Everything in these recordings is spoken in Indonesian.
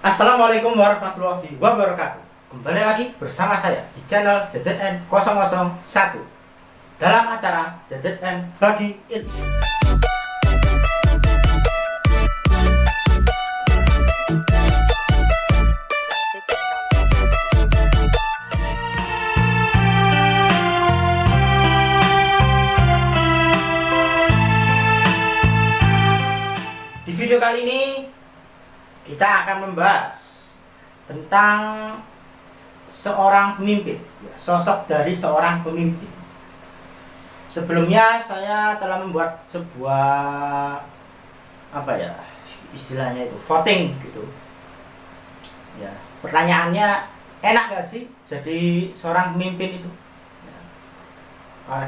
Assalamualaikum warahmatullahi wabarakatuh. Kembali lagi bersama saya di channel ZZN 001 dalam acara ZZN Bagi Ilmu. Di video kali ini kita akan membahas tentang seorang pemimpin, sosok dari seorang pemimpin. Sebelumnya saya telah membuat sebuah istilahnya itu voting gitu. Ya, pertanyaannya, enak gak sih jadi seorang pemimpin itu?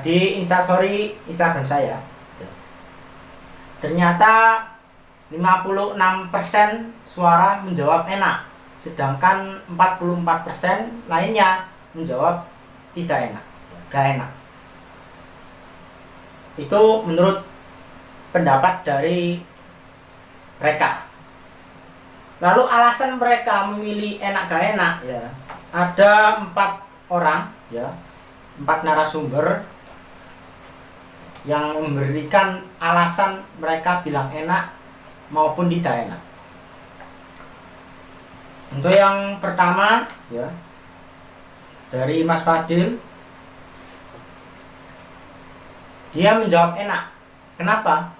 Di Instagram saya, ternyata 56% suara menjawab enak, sedangkan 44% lainnya menjawab tidak enak, gak enak. Itu menurut pendapat dari mereka. Lalu alasan mereka memilih enak gak enak, ya ada 4 orang, 4 narasumber yang memberikan alasan mereka bilang enak maupun tidak enak. Untuk yang pertama, dari Mas Fadil, dia menjawab enak. Kenapa?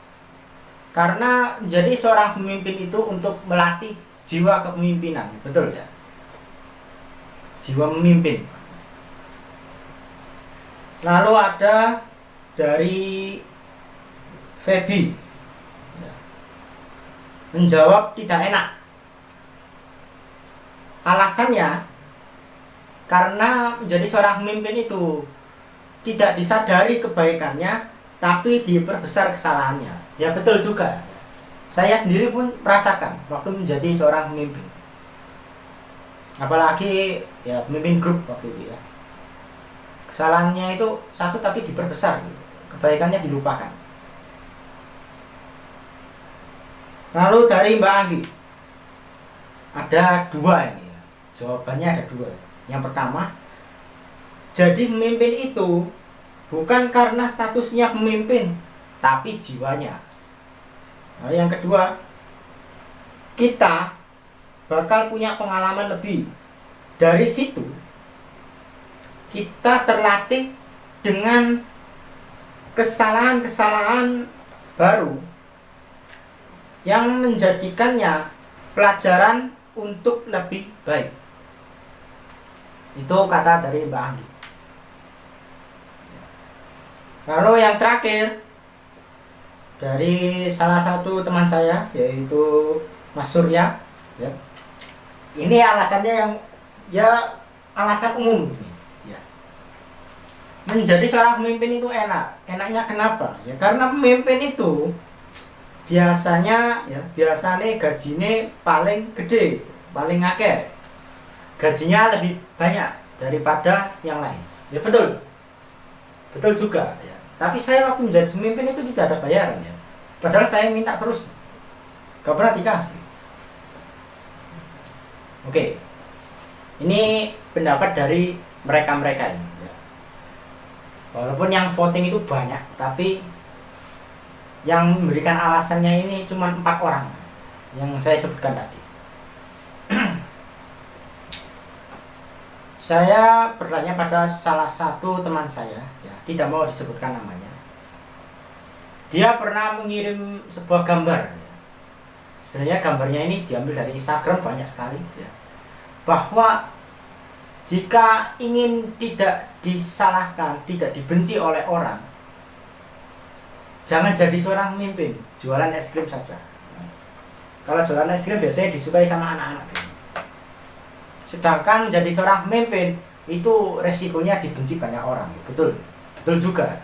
Karena menjadi seorang pemimpin itu untuk melatih jiwa kepemimpinan, betul ya? Jiwa memimpin. Lalu ada dari Feby, menjawab tidak enak. Alasannya karena menjadi seorang pemimpin itu tidak disadari kebaikannya, tapi diperbesar kesalahannya. Ya betul juga. Saya sendiri pun merasakan waktu menjadi seorang pemimpin. Apalagi pemimpin grup waktu itu ya. Kesalahannya itu satu tapi diperbesar, kebaikannya dilupakan. Lalu dari Mbak Anggi, ada 2 ini ya. Jawabannya ada 2. Yang pertama, jadi pemimpin itu bukan karena statusnya pemimpin, tapi jiwanya. Nah, yang kedua, kita bakal punya pengalaman lebih. Dari situ kita terlatih dengan kesalahan-kesalahan baru yang menjadikannya pelajaran untuk lebih baik. Itu kata dari Mbak Anggi. Lalu yang terakhir, dari salah satu teman saya, yaitu Mas Surya. Ini alasannya yang alasan umum. Menjadi seorang pemimpin itu enak. Enaknya kenapa? Ya karena pemimpin itu biasanya gajinya paling gede, paling akeh. Gajinya lebih banyak daripada yang lain. Ya betul. Betul juga ya. Tapi saya waktu menjadi pemimpin itu tidak ada bayaran ya. Padahal saya minta terus. Gak pernah dikasih. Oke. Ini pendapat dari mereka-mereka ini. Walaupun yang voting itu banyak, tapi yang memberikan alasannya ini cuma 4 orang yang saya sebutkan tadi. Saya bertanya pada salah satu teman saya, tidak mau disebutkan namanya. Dia pernah mengirim sebuah gambar. Sebenarnya gambarnya ini diambil dari Instagram banyak sekali. Bahwa jika ingin tidak disalahkan, tidak dibenci oleh orang, jangan jadi seorang pemimpin, jualan es krim saja. Kalau jualan es krim biasanya disukai sama anak-anak. Sedangkan jadi seorang pemimpin itu resikonya dibenci banyak orang. Betul, betul juga.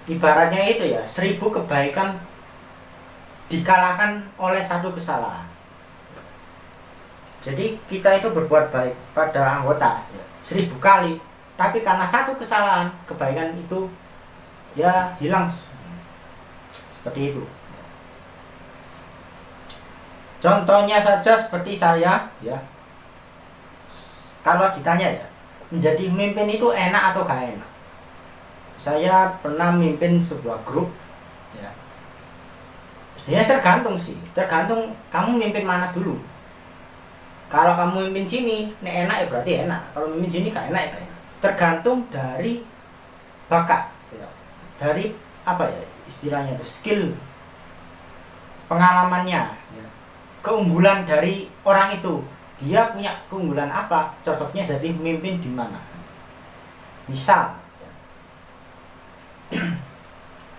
Ibaratnya itu 1000 kebaikan dikalahkan oleh 1 kesalahan. Jadi kita itu berbuat baik pada anggota 1000 kali, tapi karena 1 kesalahan, kebaikan itu hilang. Seperti itu. Contohnya saja seperti saya, ya. Kalau ditanya ya, menjadi pemimpin itu enak atau gak enak? Saya pernah memimpin sebuah grup, ya. Ya tergantung sih, tergantung kamu mimpin mana dulu. Kalau kamu mimpin sini, nek enak ya berarti enak. Kalau mimpin sini gak enak ya gak enak. Tergantung dari bakat, ya. Dari apa ya istilahnya itu, skill, pengalamannya, ya. Keunggulan dari orang itu. Dia punya keunggulan apa? Cocoknya jadi pemimpin di mana? Misal, ya.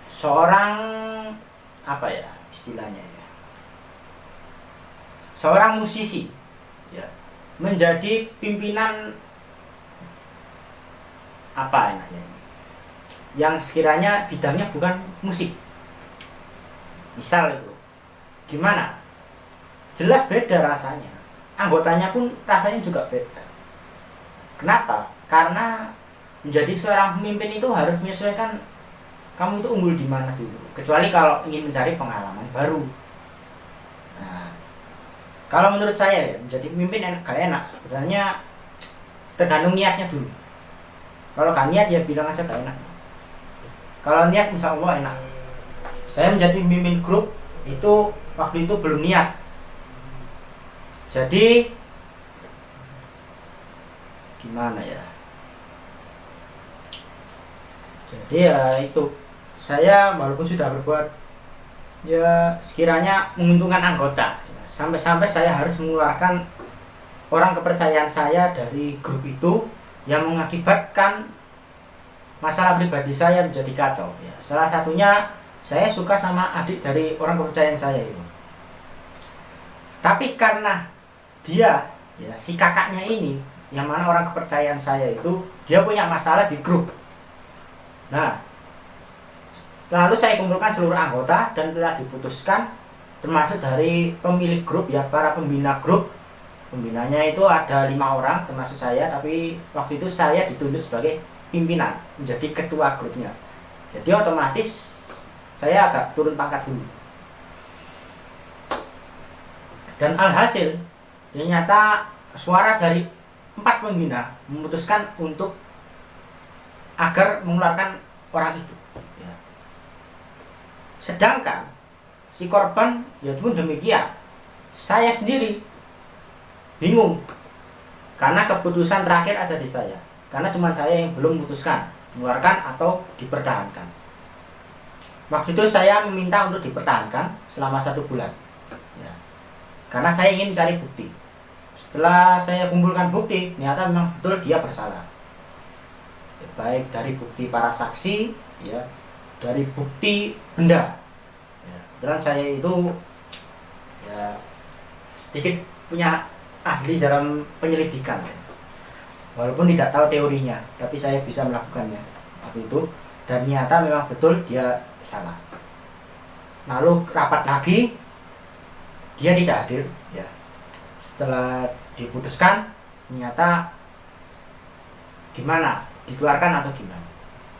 Seorang apa ya istilahnya ya? Seorang musisi, ya, menjadi pimpinan apa enaknya? Yang sekiranya bidangnya bukan musik. Misal itu. Gimana? Jelas beda rasanya. Anggotanya pun rasanya juga beda. Kenapa? Karena menjadi seorang pemimpin itu harus menyesuaikan kamu itu unggul di mana dulu. Kecuali kalau ingin mencari pengalaman baru. Nah, kalau menurut saya ya, menjadi pemimpin enak gak enak. Sebenarnya tergantung niatnya dulu. Kalau gak niat ya bilang aja gak enak. Kalau niat insya Allah enak. Saya menjadi pemimpin grup itu waktu itu belum niat. Jadi gimana ya? Jadi ya itu, saya walaupun sudah berbuat ya sekiranya menguntungkan anggota, ya, sampai-sampai saya harus mengeluarkan orang kepercayaan saya dari grup itu yang mengakibatkan masalah pribadi saya menjadi kacau, ya. Salah satunya saya suka sama adik dari orang kepercayaan saya itu. Tapi karena dia, ya, si kakaknya ini, yang mana orang kepercayaan saya itu, dia punya masalah di grup. Nah, lalu saya kumpulkan seluruh anggota dan telah diputuskan, termasuk dari pemilik grup, ya, para pembina grup. Pembinanya itu ada 5 orang, termasuk saya, tapi waktu itu saya ditunjuk sebagai pimpinan, menjadi ketua grupnya. Jadi otomatis saya agak turun pangkat dulu. Dan alhasil, ternyata suara dari 4 pembina memutuskan untuk agar mengeluarkan orang itu, ya. Sedangkan si korban ya pun demikian. Saya sendiri bingung karena keputusan terakhir ada di saya. Karena cuma saya yang belum memutuskan mengeluarkan atau dipertahankan. Waktu itu saya meminta untuk dipertahankan selama 1 bulan, ya. Karena saya ingin mencari bukti. Setelah saya kumpulkan bukti, ternyata memang betul dia bersalah. Ya, baik dari bukti para saksi, ya, dari bukti benda. Ya, kebetulan saya itu ya sedikit punya ahli dalam penyelidikan, ya. Walaupun tidak tahu teorinya, tapi saya bisa melakukannya waktu itu. Dan ternyata memang betul dia salah. Lalu rapat lagi, dia tidak hadir, ya. Setelah diputuskan, ternyata gimana, dikeluarkan atau gimana.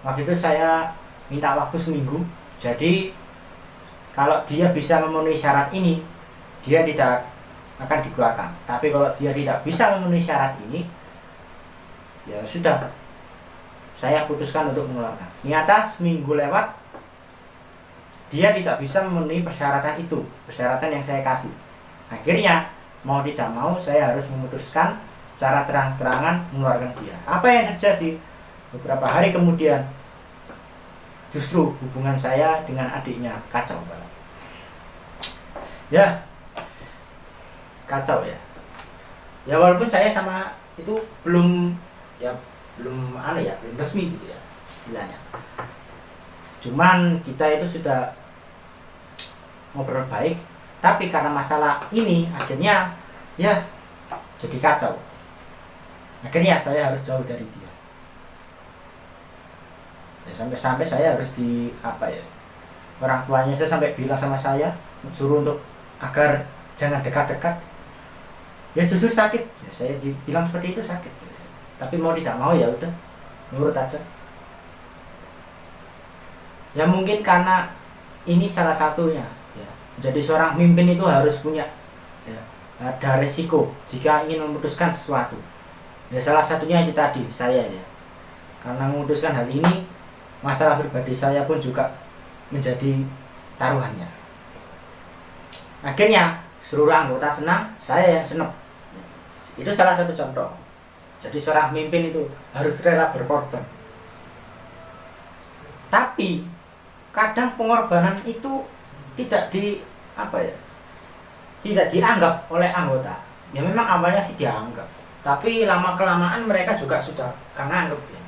Waktu itu saya minta waktu seminggu. Jadi kalau dia bisa memenuhi syarat ini, dia tidak akan dikeluarkan. Tapi kalau dia tidak bisa memenuhi syarat ini, ya sudah, saya putuskan untuk mengeluarkan. Ternyata seminggu lewat, dia tidak bisa memenuhi persyaratan itu, persyaratan yang saya kasih. Akhirnya mau tidak mau saya harus memutuskan cara terang-terangan mengeluarkan dia. Apa yang terjadi? Beberapa hari kemudian justru hubungan saya dengan adiknya kacau banget. Ya, kacau ya. Ya walaupun saya sama itu belum belum resmi gitu ya istilahnya. Cuman kita itu sudah ngobrol baik. Tapi karena masalah ini akhirnya ya jadi kacau. Akhirnya saya harus jauh dari dia. Ya, sampai saya harus orang tuanya saya sampai bilang sama saya, suruh untuk agar jangan dekat-dekat. Ya jujur sakit. Ya, saya dibilang seperti itu sakit. Tapi mau tidak mau ya udah nurut aja. Ya mungkin karena ini salah satunya. Jadi seorang pemimpin itu harus punya ya, ada resiko jika ingin memutuskan sesuatu. Ya salah satunya itu tadi saya ya. Karena memutuskan hal ini, masalah pribadi saya pun juga menjadi taruhannya. Akhirnya seluruh anggota senang, saya yang senang. Itu salah satu contoh. Jadi seorang pemimpin itu harus rela berkorban. Tapi kadang pengorbanan itu tidak tidak dianggap oleh anggota. Ya memang awalnya sih dianggap, tapi lama kelamaan mereka juga sudah gak nganggap ya.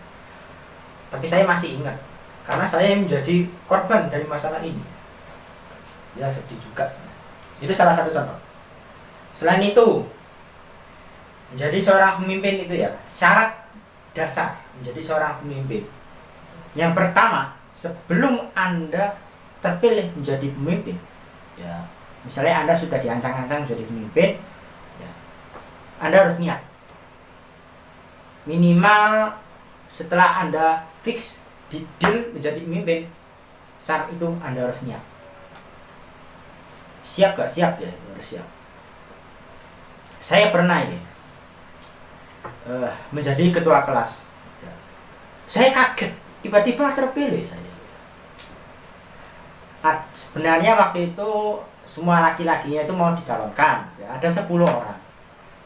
Tapi saya masih ingat, karena saya yang menjadi korban dari masalah ini. Ya sedih juga. Itu salah satu contoh. Selain itu, menjadi seorang pemimpin itu ya, syarat dasar menjadi seorang pemimpin. Yang pertama, sebelum Anda terpilih menjadi pemimpin, ya, misalnya Anda sudah diancang-ancang menjadi pemimpin, ya, Anda harus niat. Minimal setelah Anda fix di deal menjadi pemimpin, saat itu Anda harus niat. Siap gak siap ya, harus siap. Saya pernah ini menjadi ketua kelas. Ya. Saya kaget, tiba-tiba terpilih saya. Sebenarnya waktu itu semua laki-lakinya itu mau dicalonkan, ya, ada 10 orang.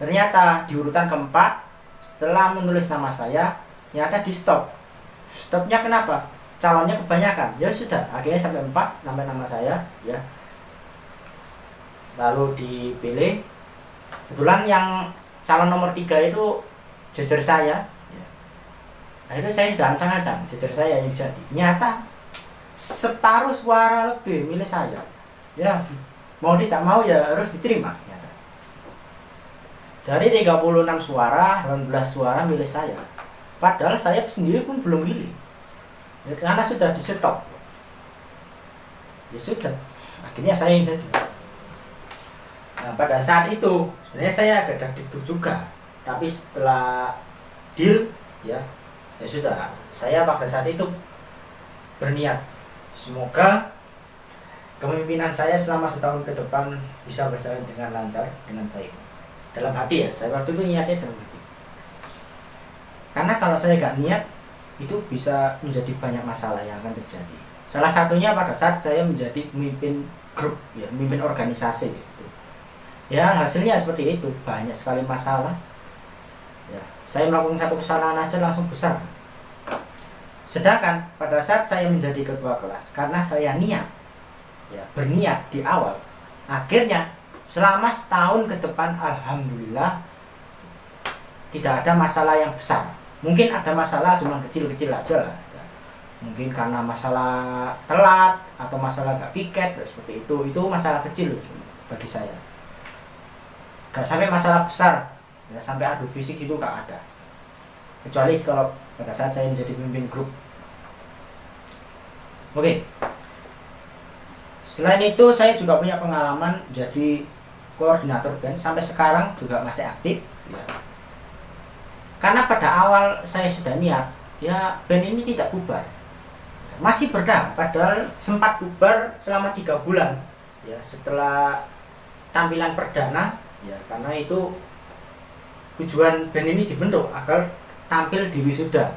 Ternyata di urutan keempat, setelah menulis nama saya, ternyata di stop. Stopnya kenapa? Calonnya kebanyakan. Ya sudah, akhirnya sampai 4 nama saya, ya. Lalu dipilih. Kebetulan yang calon nomor 3 itu jejer saya, ya. Akhirnya saya sudah ancang-ancang, jejer saya yang jadi. Nyata separuh suara lebih milih saya. Ya, mau tidak mau ya harus diterima. Nyata. Dari 36 suara, 18 suara milih saya. Padahal saya sendiri pun belum milih. Ya, karena sudah di stop. Ya sudah, akhirnya saya yang jadi. Nah, pada saat itu sebenarnya saya agak deg-degan juga, tapi setelah deal, ya sudah, saya pada saat itu berniat semoga kepemimpinan saya selama setahun ke depan bisa berjalan dengan lancar, dengan baik. Dalam hati ya, saya waktu itu niatnya dalam hati. Karena kalau saya gak niat, itu bisa menjadi banyak masalah yang akan terjadi. Salah satunya pada saat saya menjadi pemimpin grup, ya, pemimpin organisasi gitu. Ya hasilnya seperti itu, banyak sekali masalah. Ya, saya melakukan satu kesalahan aja langsung besar. Sedangkan pada saat saya menjadi ketua kelas, karena saya niat, ya, berniat di awal, akhirnya selama setahun ke depan alhamdulillah tidak ada masalah yang besar. Mungkin ada masalah cuma kecil-kecil aja lah. Ya. Mungkin karena masalah telat atau masalah gak piket, seperti itu masalah kecil bagi saya. Gak sampai masalah besar, ya, sampai adu fisik itu gak ada. Kecuali kalau pada saat saya menjadi pemimpin grup. Oke. Selain itu saya juga punya pengalaman jadi koordinator band, sampai sekarang juga masih aktif, ya. Karena pada awal saya sudah niat, ya band ini tidak bubar, masih bertahan. Padahal sempat bubar selama 3 bulan, ya, setelah tampilan perdana. Ya, karena itu tujuan band ini dibentuk agar tampil di wisuda.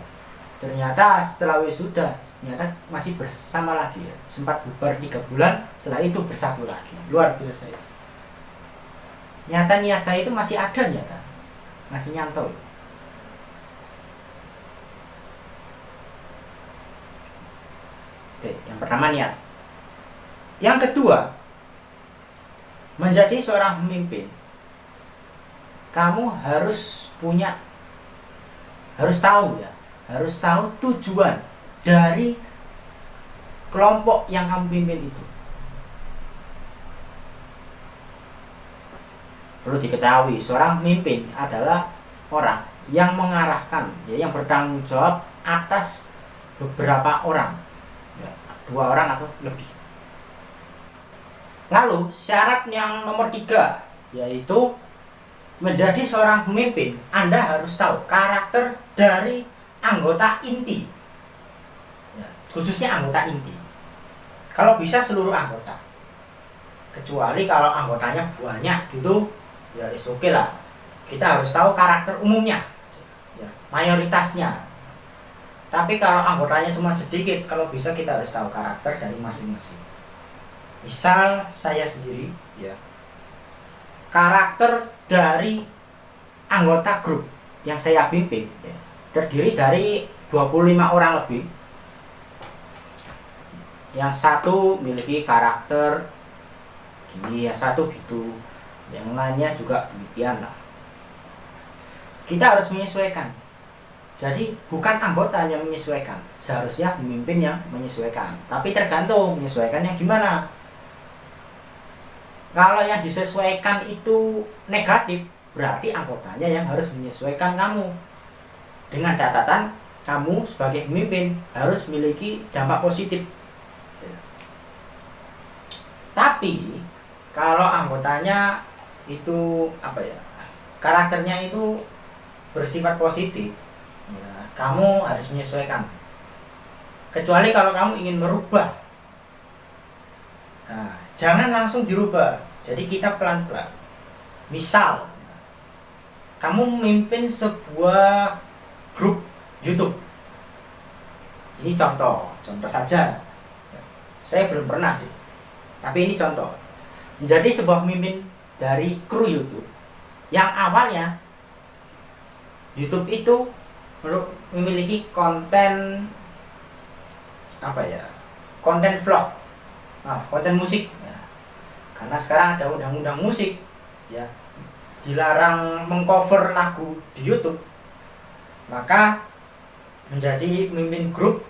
Ternyata setelah wisuda, ternyata masih bersama lagi, ya. Sempat bubar 3 bulan, setelah itu bersatu lagi. Luar biasa itu. Nyata niat saya itu masih ada, nyata. Masih nyantol. Oke, yang pertama niat. Yang kedua, menjadi seorang pemimpin, kamu harus tahu tujuan dari kelompok yang kamu pimpin itu. Perlu diketahui, seorang pemimpin adalah orang yang mengarahkan, ya, yang bertanggung jawab atas beberapa orang, ya, 2 orang atau lebih. Lalu syarat yang nomor 3, yaitu menjadi seorang pemimpin, Anda harus tahu karakter dari anggota inti, ya, khususnya anggota inti. Kalau bisa seluruh anggota. Kecuali kalau anggotanya banyak gitu, ya oke lah. Kita harus tahu karakter umumnya, ya, mayoritasnya. Tapi kalau anggotanya cuma sedikit, kalau bisa kita harus tahu karakter dari masing-masing. Misal saya sendiri, ya, karakter dari anggota grup yang saya pimpin, ya, terdiri dari 25 orang lebih. Yang satu memiliki karakter gini, yang satu gitu, yang lainnya juga demikian lah. Kita harus menyesuaikan. Jadi bukan anggota yang menyesuaikan, seharusnya pemimpin yang menyesuaikan. Tapi tergantung menyesuaikannya gimana. Kalau yang disesuaikan itu negatif, berarti anggotanya yang harus menyesuaikan kamu. Dengan catatan kamu sebagai pemimpin harus memiliki dampak positif. Tapi kalau anggotanya itu karakternya itu bersifat positif, ya, kamu harus menyesuaikan. Kecuali kalau kamu ingin merubah, nah, jangan langsung dirubah. Jadi kita pelan-pelan. Misal kamu memimpin sebuah grup YouTube. Ini contoh saja. Saya belum pernah sih, tapi ini contoh. Menjadi sebuah pemimpin dari kru YouTube yang awalnya YouTube itu memiliki konten konten vlog, konten musik, ya. Karena sekarang ada undang-undang musik, ya, dilarang mengcover lagu di YouTube, maka menjadi pemimpin grup,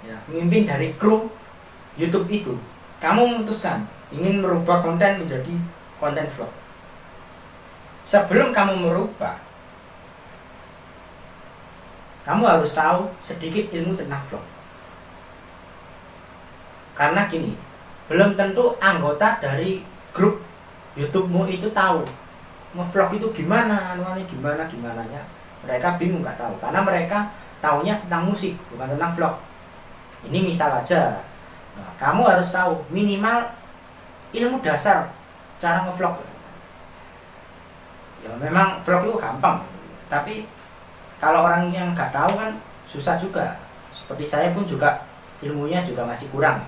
ya, pemimpin dari kru YouTube itu, kamu memutuskan ingin merubah konten menjadi konten vlog. Sebelum kamu merubah, kamu harus tahu sedikit ilmu tentang vlog. Karena gini, belum tentu anggota dari grup YouTube-mu itu tahu nge-vlog itu gimana, gimananya. Mereka bingung, nggak tahu, karena mereka taunya tentang musik, bukan tentang vlog. Ini misal aja. Nah, kamu harus tahu minimal ilmu dasar cara nge-vlog. Ya memang vlog itu gampang, tapi kalau orang yang nggak tahu kan susah juga. Seperti saya pun juga ilmunya juga masih kurang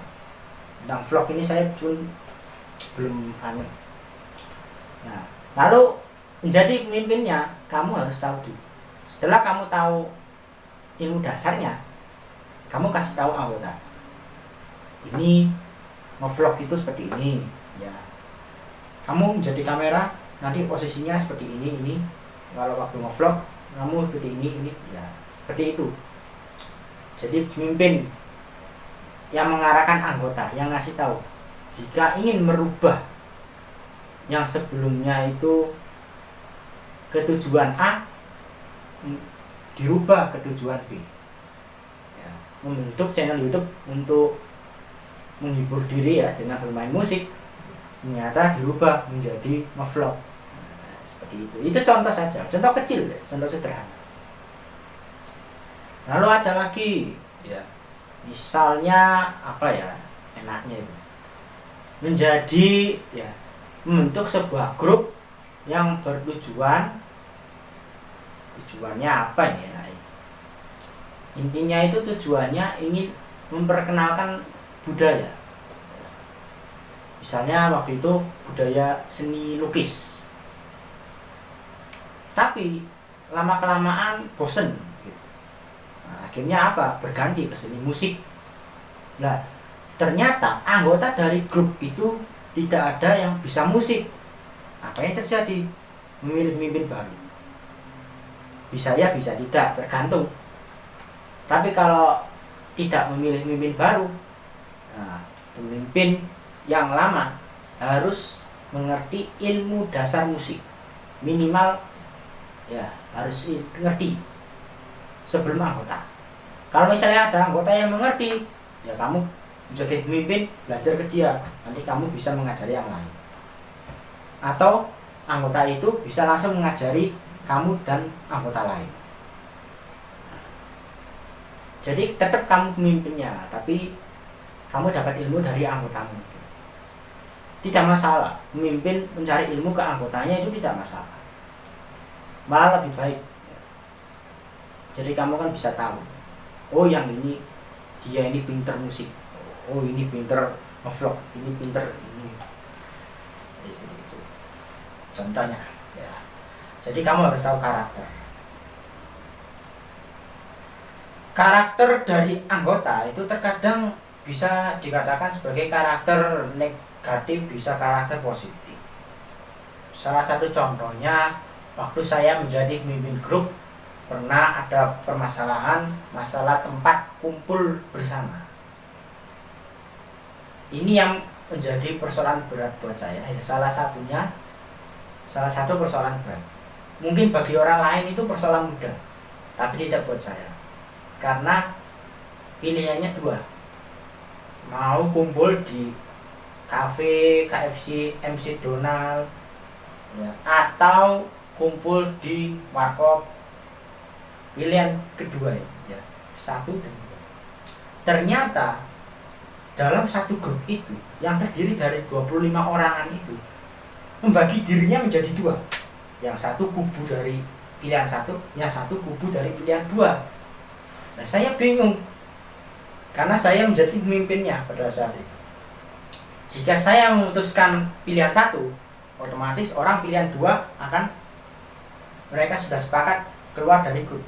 tentang vlog ini, saya pun belum aneh. Nah, lalu menjadi pemimpinnya kamu harus tahu dulu. Setelah kamu tahu ilmu dasarnya, kamu kasih tahu anggota, ini nge-vlog itu seperti ini, ya. Kamu menjadi kamera, nanti posisinya seperti ini. Kalau waktu nge-vlog kamu seperti ini, ya, seperti itu. Jadi pemimpin yang mengarahkan anggota, yang ngasih tahu jika ingin merubah yang sebelumnya itu ke tujuan A, dirubah ke tujuan B, ya, membentuk channel YouTube untuk menghibur diri, ya, dengan bermain musik, ternyata dirubah menjadi nge-vlog. Seperti itu contoh saja, contoh kecil, ya, contoh sederhana. Lalu ada lagi, ya, misalnya enaknya itu menjadi, ya, membentuk sebuah grup yang tujuannya apa ini enaknya? Intinya itu tujuannya ingin memperkenalkan budaya. Misalnya waktu itu budaya seni lukis, tapi lama-kelamaan bosen. Nah, akhirnya berganti ke seni musik. Nah, ternyata anggota dari grup itu tidak ada yang bisa musik. Apa yang terjadi? Memilih pemimpin baru. Bisa ya, bisa tidak, tergantung. Tapi kalau tidak memilih pemimpin baru, nah, pemimpin yang lama harus mengerti ilmu dasar musik. Minimal, ya, harus ngerti sebelum anggota. Kalau misalnya ada anggota yang mengerti, ya kamu menjadi pemimpin, belajar ke dia, nanti kamu bisa mengajari yang lain. Atau anggota itu bisa langsung mengajari kamu dan anggota lain. Jadi tetap kamu pemimpinnya, tapi kamu dapat ilmu dari anggotamu. tidak masalah. Memimpin mencari ilmu ke anggotanya itu tidak masalah, malah lebih baik. Jadi kamu kan bisa tahu, oh yang ini dia ini pinter musik, oh ini pinter ngevlog, ini pinter ini. Itu contohnya ya. Jadi kamu harus tahu karakter dari anggota itu terkadang bisa dikatakan sebagai karakter negatif, bisa karakter positif. Salah satu contohnya, waktu saya menjadi pemimpin grup, pernah ada permasalahan masalah tempat kumpul bersama. Ini yang menjadi persoalan berat buat saya. Salah satu persoalan berat. Mungkin bagi orang lain itu persoalan mudah, tapi tidak buat saya. Karena pilihannya dua, mau kumpul di kafe, KFC, MC Donald, ya, atau kumpul di warkop. Pilihan kedua ya, satu dan dua. Ternyata dalam satu grup itu yang terdiri dari 25 orangan itu membagi dirinya menjadi dua. Yang satu kubu dari pilihan satu, yang satu kubu dari pilihan dua. Nah, saya bingung karena saya menjadi pemimpinnya pada saat itu. Jika saya memutuskan pilihan satu, otomatis orang pilihan dua akan mereka sudah sepakat keluar dari grup.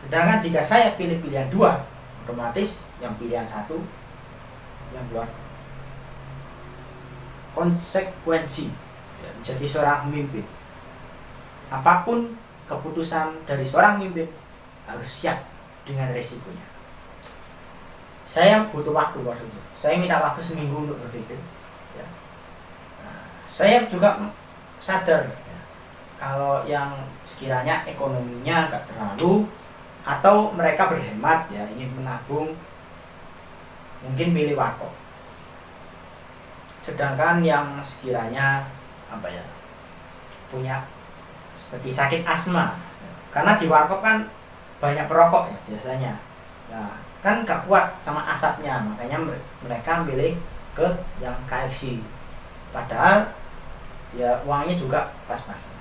Sedangkan jika saya pilih pilihan dua, otomatis yang pilihan satu yang keluar. Konsekuensi menjadi seorang pemimpin, apapun keputusan dari seorang pemimpin harus siap dengan resikonya. Saya butuh waktu waktu itu. Saya minta waktu seminggu untuk berpikir. Ya. Nah, saya juga sadar ya, kalau yang sekiranya ekonominya nggak terlalu, atau mereka berhemat ya, ingin menabung, mungkin pilih warkop. Sedangkan yang sekiranya punya seperti sakit asma, karena di warkop kan banyak perokok ya biasanya. Nah, kan gak kuat sama asapnya, makanya mereka milih ke yang KFC. Padahal ya uangnya juga pas-pasan.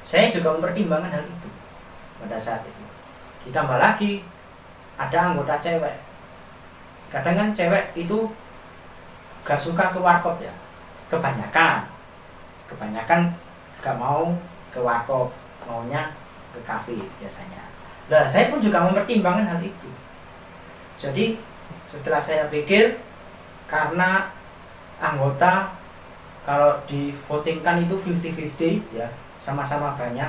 Saya juga mempertimbangkan hal itu pada saat itu. Ditambah lagi ada anggota cewek. Kadang kan cewek itu gak suka ke warkop ya. Kebanyakan gak mau ke warkop, maunya ke kafe biasanya. Nah, saya pun juga mempertimbangkan hal itu. Jadi setelah saya pikir, karena anggota kalau di votingkan itu 50-50 ya, sama-sama banyak.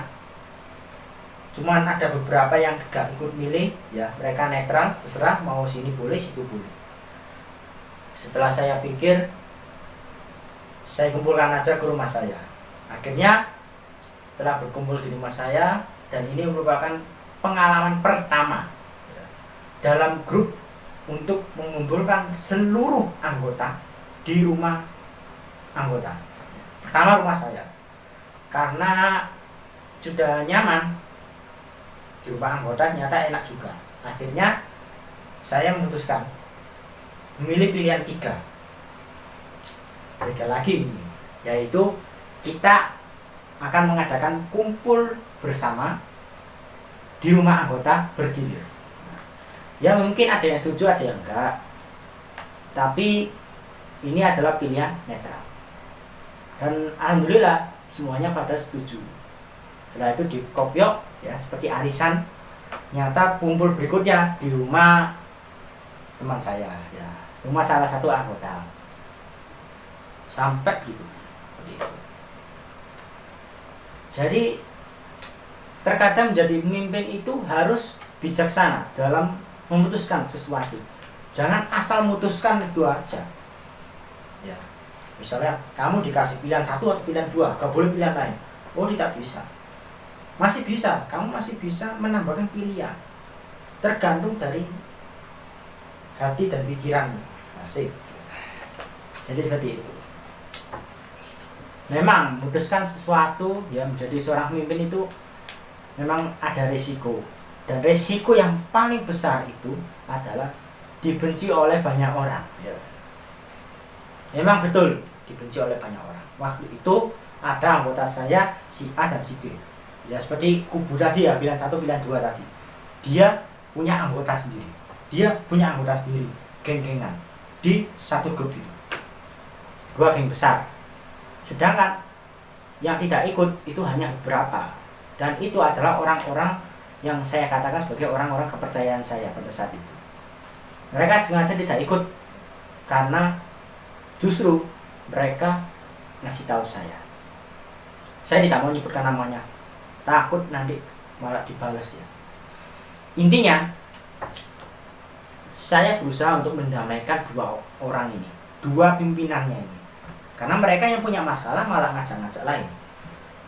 Cuman ada beberapa yang gak ikut milih ya, mereka netral, terserah mau sini boleh, situ boleh. Setelah saya pikir, saya kumpulkan aja ke rumah saya. Akhirnya setelah berkumpul di rumah saya, dan ini merupakan pengalaman pertama dalam grup untuk mengumpulkan seluruh anggota di rumah anggota. Pertama rumah saya, karena sudah nyaman di rumah anggota, ternyata enak juga. Akhirnya saya memutuskan memilih pilihan tiga lagi, yaitu kita akan mengadakan kumpul bersama di rumah anggota bergilir. Ya mungkin ada yang setuju, ada yang enggak, tapi ini adalah pilihan netral. Dan alhamdulillah semuanya pada setuju. Setelah itu dikopiok ya, seperti arisan. Nyata kumpul berikutnya di rumah teman saya ya, rumah salah satu anggota. Sampai gitu. Jadi terkadang menjadi pemimpin itu harus bijaksana dalam memutuskan sesuatu. Jangan asal memutuskan itu aja. Ya, misalnya kamu dikasih pilihan satu atau pilihan dua, gak boleh pilihan lain. Oh, tidak bisa. Masih bisa, kamu masih bisa menambahkan pilihan. Tergantung dari hati dan pikiranmu. Asik. Jadi seperti itu. Memang memutuskan sesuatu ya, menjadi seorang pemimpin itu memang ada resiko, dan resiko yang paling besar itu adalah dibenci oleh banyak orang ya. Memang betul dibenci oleh banyak orang. Waktu itu ada anggota saya si A dan si B. Ya seperti kubu tadi ya, pilihan 1, pilihan 2 tadi. Dia punya anggota sendiri. Geng-gengan di satu grup itu. 2 geng besar. Sedangkan yang tidak ikut itu hanya beberapa. Dan itu adalah orang-orang yang saya katakan sebagai orang-orang kepercayaan saya pada saat itu. Mereka sengaja tidak ikut karena justru mereka ngasih tahu saya. Saya tidak mau menyebutkan namanya, takut nanti malah dibales ya. Intinya, saya berusaha untuk mendamaikan 2 orang ini, 2 pimpinannya ini. Karena mereka yang punya masalah malah ngajak-ngajak lain.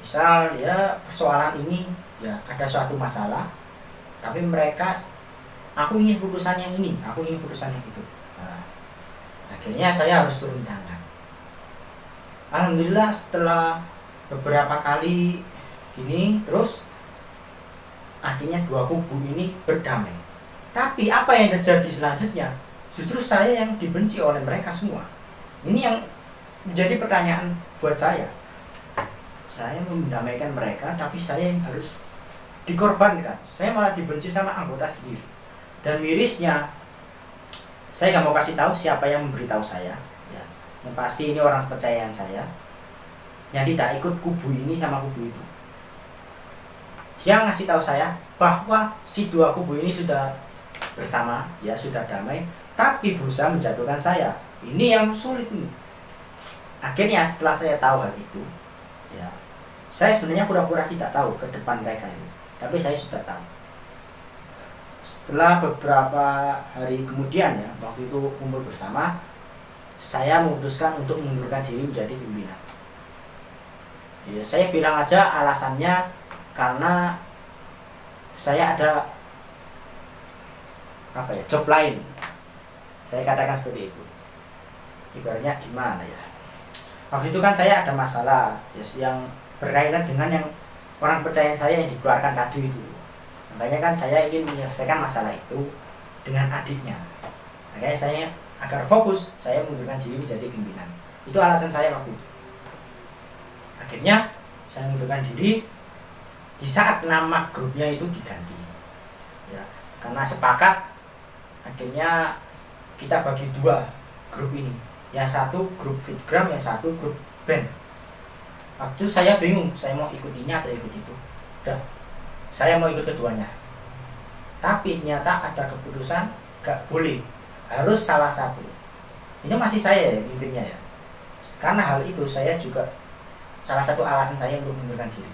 Misal ya persoalan ini ya ada suatu masalah, tapi mereka, aku ingin putusan yang ini, aku ingin putusan yang itu. Nah, akhirnya saya harus turun tangan. Alhamdulillah setelah beberapa kali gini terus akhirnya 2 kubu ini berdamai. Tapi apa yang terjadi selanjutnya? Justru saya yang dibenci oleh mereka semua. Ini yang menjadi pertanyaan buat saya. Saya mendamaikan mereka, tapi saya yang harus dikorbankan. Saya malah dibenci sama anggota sendiri. Dan mirisnya, saya nggak mau kasih tahu siapa yang memberitahu saya. Ya, yang pasti ini orang kepercayaan saya. Yang tidak ikut kubu ini sama kubu itu. Dia ngasih tahu saya bahwa si 2 kubu ini sudah bersama, ya sudah damai, tapi berusaha menjatuhkan saya. Ini yang sulit nih. Akhirnya setelah saya tahu hal itu, ya, saya sebenarnya pura-pura tidak tahu ke depan mereka ini, tapi saya sudah tahu. Setelah beberapa hari kemudian ya, waktu itu kumpul bersama, saya memutuskan untuk mengundurkan diri menjadi pimpinan. Ya, saya bilang aja alasannya karena saya ada job lain. Saya katakan seperti itu. Ibaratnya gimana ya? Waktu itu kan saya ada masalah yang berkaitan dengan yang orang percayaan saya yang dikeluarkan tadi itu. Makanya kan saya ingin menyelesaikan masalah itu dengan adiknya. Makanya saya agar fokus, saya mengundurkan diri menjadi pimpinan. Itu alasan saya waktu itu. Akhirnya saya mengundurkan diri di saat nama grupnya itu diganti. Ya, karena sepakat, akhirnya kita bagi 2 grup ini. Yang satu grup Fitgram, yang satu grup band. Waktu itu saya bingung, saya mau ikut ini atau ikut itu. Udah, saya mau ikut keduanya. Tapi ternyata ada keputusan gak boleh, harus salah satu. Ini masih saya ya pimpinnya ya. Karena hal itu saya juga salah satu alasan saya untuk mengundurkan diri.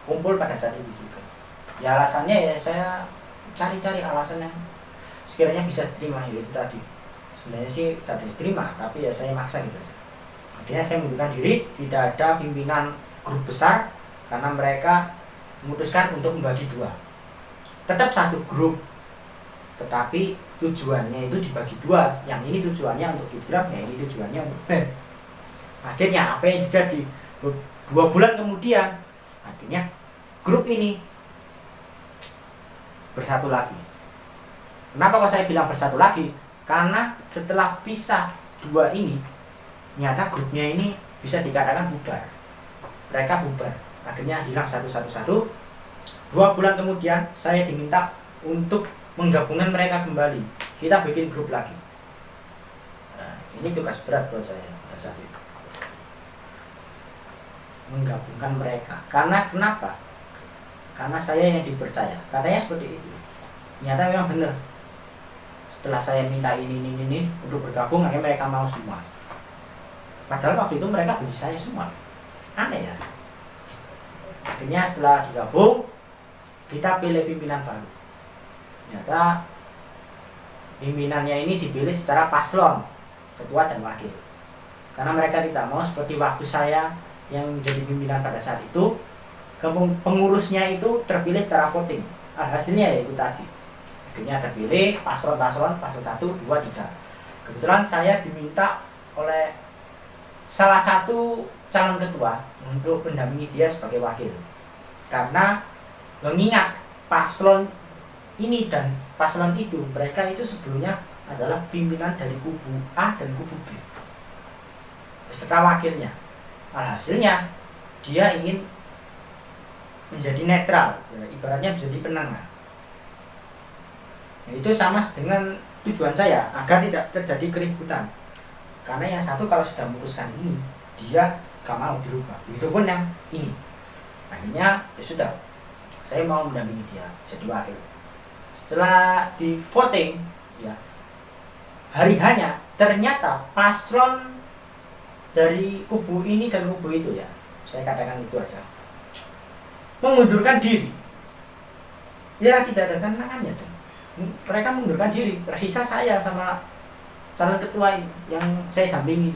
Kumpul pada saat itu juga. Ya alasannya ya saya cari-cari alasan yang sekiranya bisa diterima, itu tadi. Sebenarnya sih tidak diterima, tapi ya saya maksa gitu aja. Akhirnya saya mengundurkan diri, tidak ada pimpinan grup besar karena mereka memutuskan untuk membagi 2. Tetap satu grup, tetapi tujuannya itu dibagi 2. Yang ini tujuannya untuk Fitgram, yang ini tujuannya untuk band. Akhirnya apa yang terjadi? 2 bulan kemudian, akhirnya grup ini bersatu lagi. Kenapa kok saya bilang bersatu lagi? Karena setelah pisah 2 ini, nyata grupnya ini bisa dikatakan bubar. Mereka bubar, akhirnya hilang satu-satu. 2 bulan kemudian saya diminta untuk menggabungkan mereka kembali. Kita bikin grup lagi. Nah, ini tugas berat buat saya pada saat itu. Menggabungkan mereka. Karena kenapa? Karena saya yang dipercaya. Katanya seperti itu. Nyata memang benar. Setelah saya minta ini untuk bergabung, akhirnya mereka mau semua. Padahal waktu itu mereka benci saya semua. Aneh ya. Akhirnya setelah digabung, kita pilih pimpinan baru. Ternyata pimpinannya ini dipilih secara paslon, ketua dan wakil. Karena mereka tidak mau seperti waktu saya yang menjadi pimpinan pada saat itu, pengurusnya itu terpilih secara voting. Hasilnya yaitu tadi. Akhirnya terpilih paslon 1, 2, 3. Kebetulan saya diminta oleh salah satu calon ketua untuk mendampingi dia sebagai wakil. Karena mengingat paslon ini dan paslon itu, mereka itu sebelumnya adalah pimpinan dari kubu A dan kubu B beserta wakilnya. Alhasilnya dia ingin menjadi netral, ya, ibaratnya menjadi penengah. Ya, itu sama dengan tujuan saya agar tidak terjadi keributan. Karena yang satu kalau sudah memutuskan ini, dia gak mau dirubah. Begitupun yang ini. Akhirnya ya sudah, saya mau mendampingi dia jadi wakil. Setelah di voting, ya hari hanya ternyata paslon dari kubu ini dan kubu itu, ya saya katakan itu aja, mengundurkan diri. Ya tidak ada tantangannya tuh. Mereka mengundurkan diri. Tersisa saya sama calon ketua yang saya dampingi.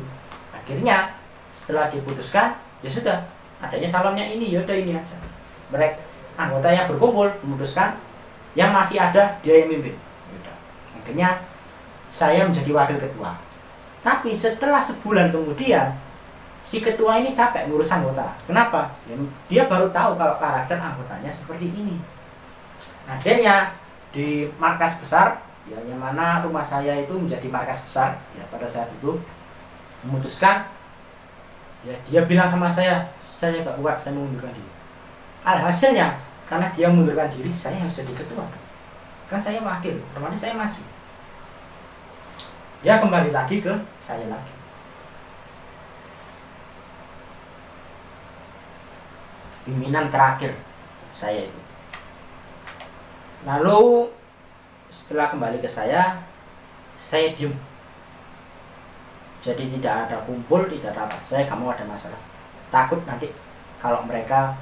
Akhirnya setelah diputuskan, ya sudah, adanya calonnya ini, ya udah ini aja. Mereka anggota yang berkumpul memutuskan, yang masih ada dia yang mimpin. Yaudah. Akhirnya saya menjadi wakil ketua. Tapi setelah sebulan kemudian, si ketua ini capek ngurus anggota. Kenapa? Ya, dia baru tahu kalau karakter anggotanya seperti ini. Akhirnya di markas besar, ya yang mana rumah saya itu menjadi markas besar, ya pada saat itu memutuskan, ya dia bilang sama saya gak kuat, saya mengundurkan diri. Alhasilnya karena dia mengundurkan diri, saya harus jadi ketua. Kan saya wakil, otomatis saya maju. Ya kembali lagi ke saya lagi. Pimpinan terakhir saya itu. Lalu setelah kembali ke saya diem. Jadi tidak ada kumpul, tidak ada apa. Saya gak mau ada masalah. Takut nanti kalau mereka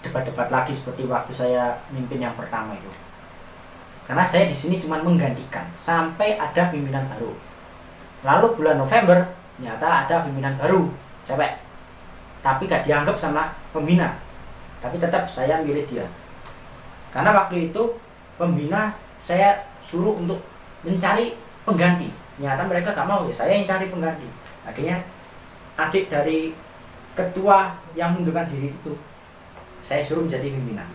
debat-debat lagi seperti waktu saya mimpin yang pertama itu. Karena saya di sini cuma menggantikan sampai ada pimpinan baru. Lalu bulan November ternyata ada pimpinan baru, cewek. Tapi gak dianggap sama pembina. Tapi tetap saya milih dia. Karena waktu itu pembina saya suruh untuk mencari pengganti. Ternyata mereka gak mau, ya saya yang cari pengganti. Akhirnya adik dari ketua yang mengundurkan diri itu saya suruh menjadi pimpinan,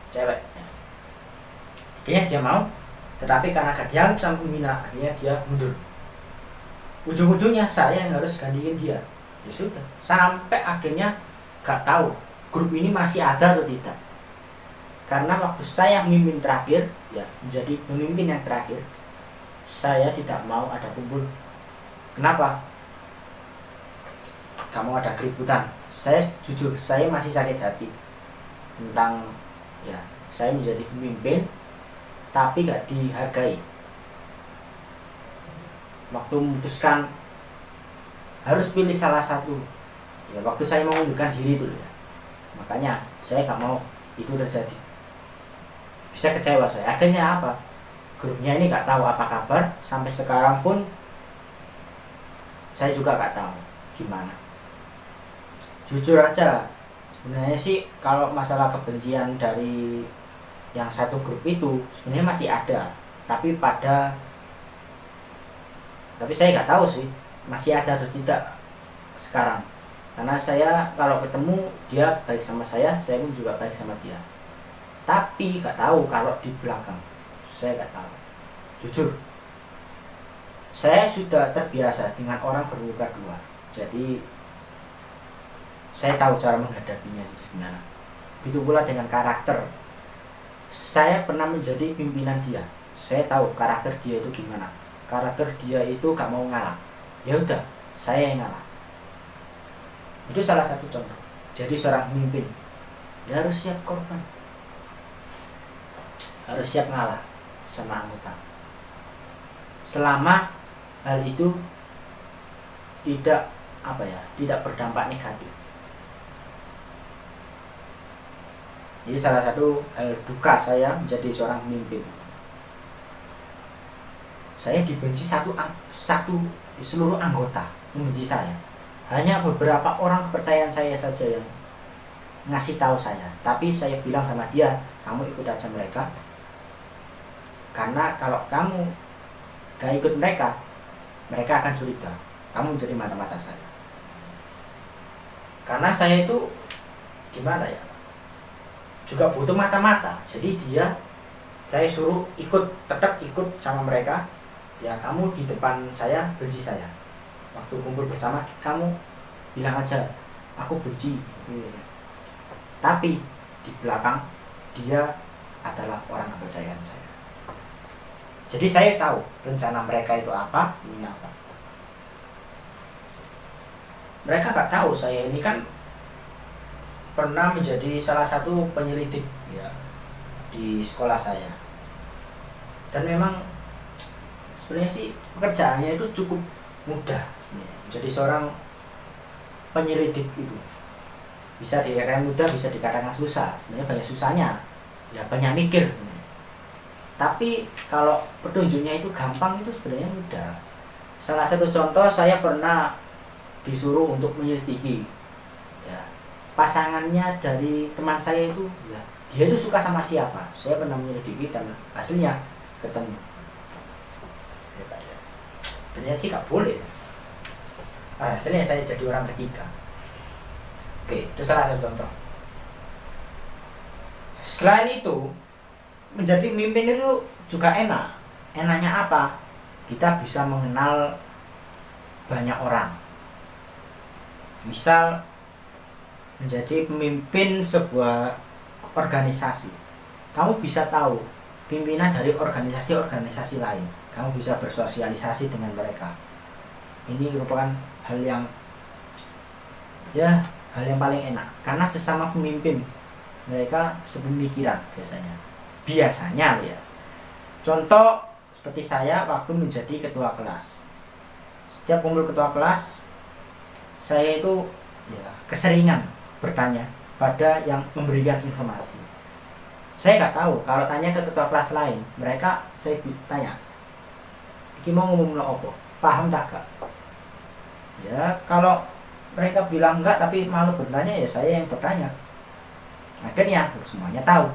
cewek. Akhirnya dia mau, tetapi karena gak dianggap sama pembina, akhirnya dia mundur. Ujung-ujungnya saya yang harus gantiin dia. Ya sudah, sampai akhirnya gak tahu grup ini masih ada atau tidak. Karena waktu saya memimpin terakhir, ya menjadi pemimpin yang terakhir, saya tidak mau ada kumpul. Kenapa? Gak mau ada keributan. Saya jujur, saya masih sakit hati tentang, ya saya menjadi pemimpin tapi gak dihargai. Waktu memutuskan harus pilih salah satu, ya waktu saya mengundurkan diri itu, ya makanya saya gak mau itu terjadi. Bisa kecewa saya. Akhirnya apa? Grupnya ini gak tahu apa kabar. Sampai sekarang pun saya juga gak tahu gimana. Jujur aja, sebenarnya sih kalau masalah kebencian dari yang satu grup itu sebenarnya masih ada, tapi saya nggak tahu sih masih ada atau tidak sekarang. Karena saya kalau ketemu dia baik sama saya pun juga baik sama dia. Tapi nggak tahu kalau di belakang, saya nggak tahu. Jujur, saya sudah terbiasa dengan orang bermuka dua, jadi saya tahu cara menghadapinya sebenarnya. Begitu pula dengan karakter. Saya pernah menjadi pimpinan dia. Saya tahu karakter dia itu gimana. Karakter dia itu gak mau ngalah. Ya udah, saya yang ngalah. Itu salah satu contoh. Jadi seorang pemimpin, dia harus siap korban. Harus siap ngalah sama anggota. Selama hal itu tidak berdampak negatif. Jadi salah satu hal duka saya menjadi seorang pemimpin. Saya dibenci seluruh anggota membenci saya. Hanya beberapa orang kepercayaan saya saja yang ngasih tahu saya. Tapi saya bilang sama dia, kamu ikut aja mereka. Karena kalau kamu gak ikut mereka akan curiga. Kamu menjadi mata-mata saya. Karena saya itu gimana ya? Juga butuh mata-mata. Jadi saya suruh tetap ikut sama mereka. ya kamu di depan saya benci saya, waktu kumpul bersama kamu bilang aja aku benci, tapi di belakang dia adalah orang kepercayaan saya. Jadi saya tahu rencana mereka itu apa, ini apa. Mereka nggak tahu saya ini kan pernah menjadi salah satu penyelidik ya di sekolah saya. Dan memang sebenarnya sih pekerjaannya itu cukup mudah. Jadi seorang penyelidik itu bisa dikatakan mudah, bisa dikatakan susah. Sebenarnya banyak susahnya, ya banyak mikir. Tapi kalau petunjuknya itu gampang, itu sebenarnya mudah. Salah satu contoh, saya pernah disuruh untuk menyelidiki ya, pasangannya dari teman saya itu ya, dia itu suka sama siapa. Saya pernah menyelidiki dan hasilnya ketemu. Ternyata sih gak boleh. Hasilnya saya jadi orang ketiga. Oke, itu salah satu contoh. Selain itu, menjadi pemimpin itu juga enak. Enaknya apa? Kita bisa mengenal banyak orang. Misal menjadi pemimpin sebuah organisasi, kamu bisa tahu pimpinan dari organisasi-organisasi lain. Kamu bisa bersosialisasi dengan mereka. Ini merupakan hal yang paling enak, karena sesama pemimpin mereka sepemikiran biasanya ya. Contoh seperti saya waktu menjadi ketua kelas. Setiap kumpul ketua kelas, saya itu ya keseringan bertanya pada yang memberikan informasi. Saya nggak tahu, kalau tanya ke ketua kelas lain, mereka saya tanya, "Iki mau ngomong apa? Paham tak kak?" Ya kalau mereka bilang enggak tapi malu bertanya, ya saya yang bertanya. Akhirnya semuanya tahu.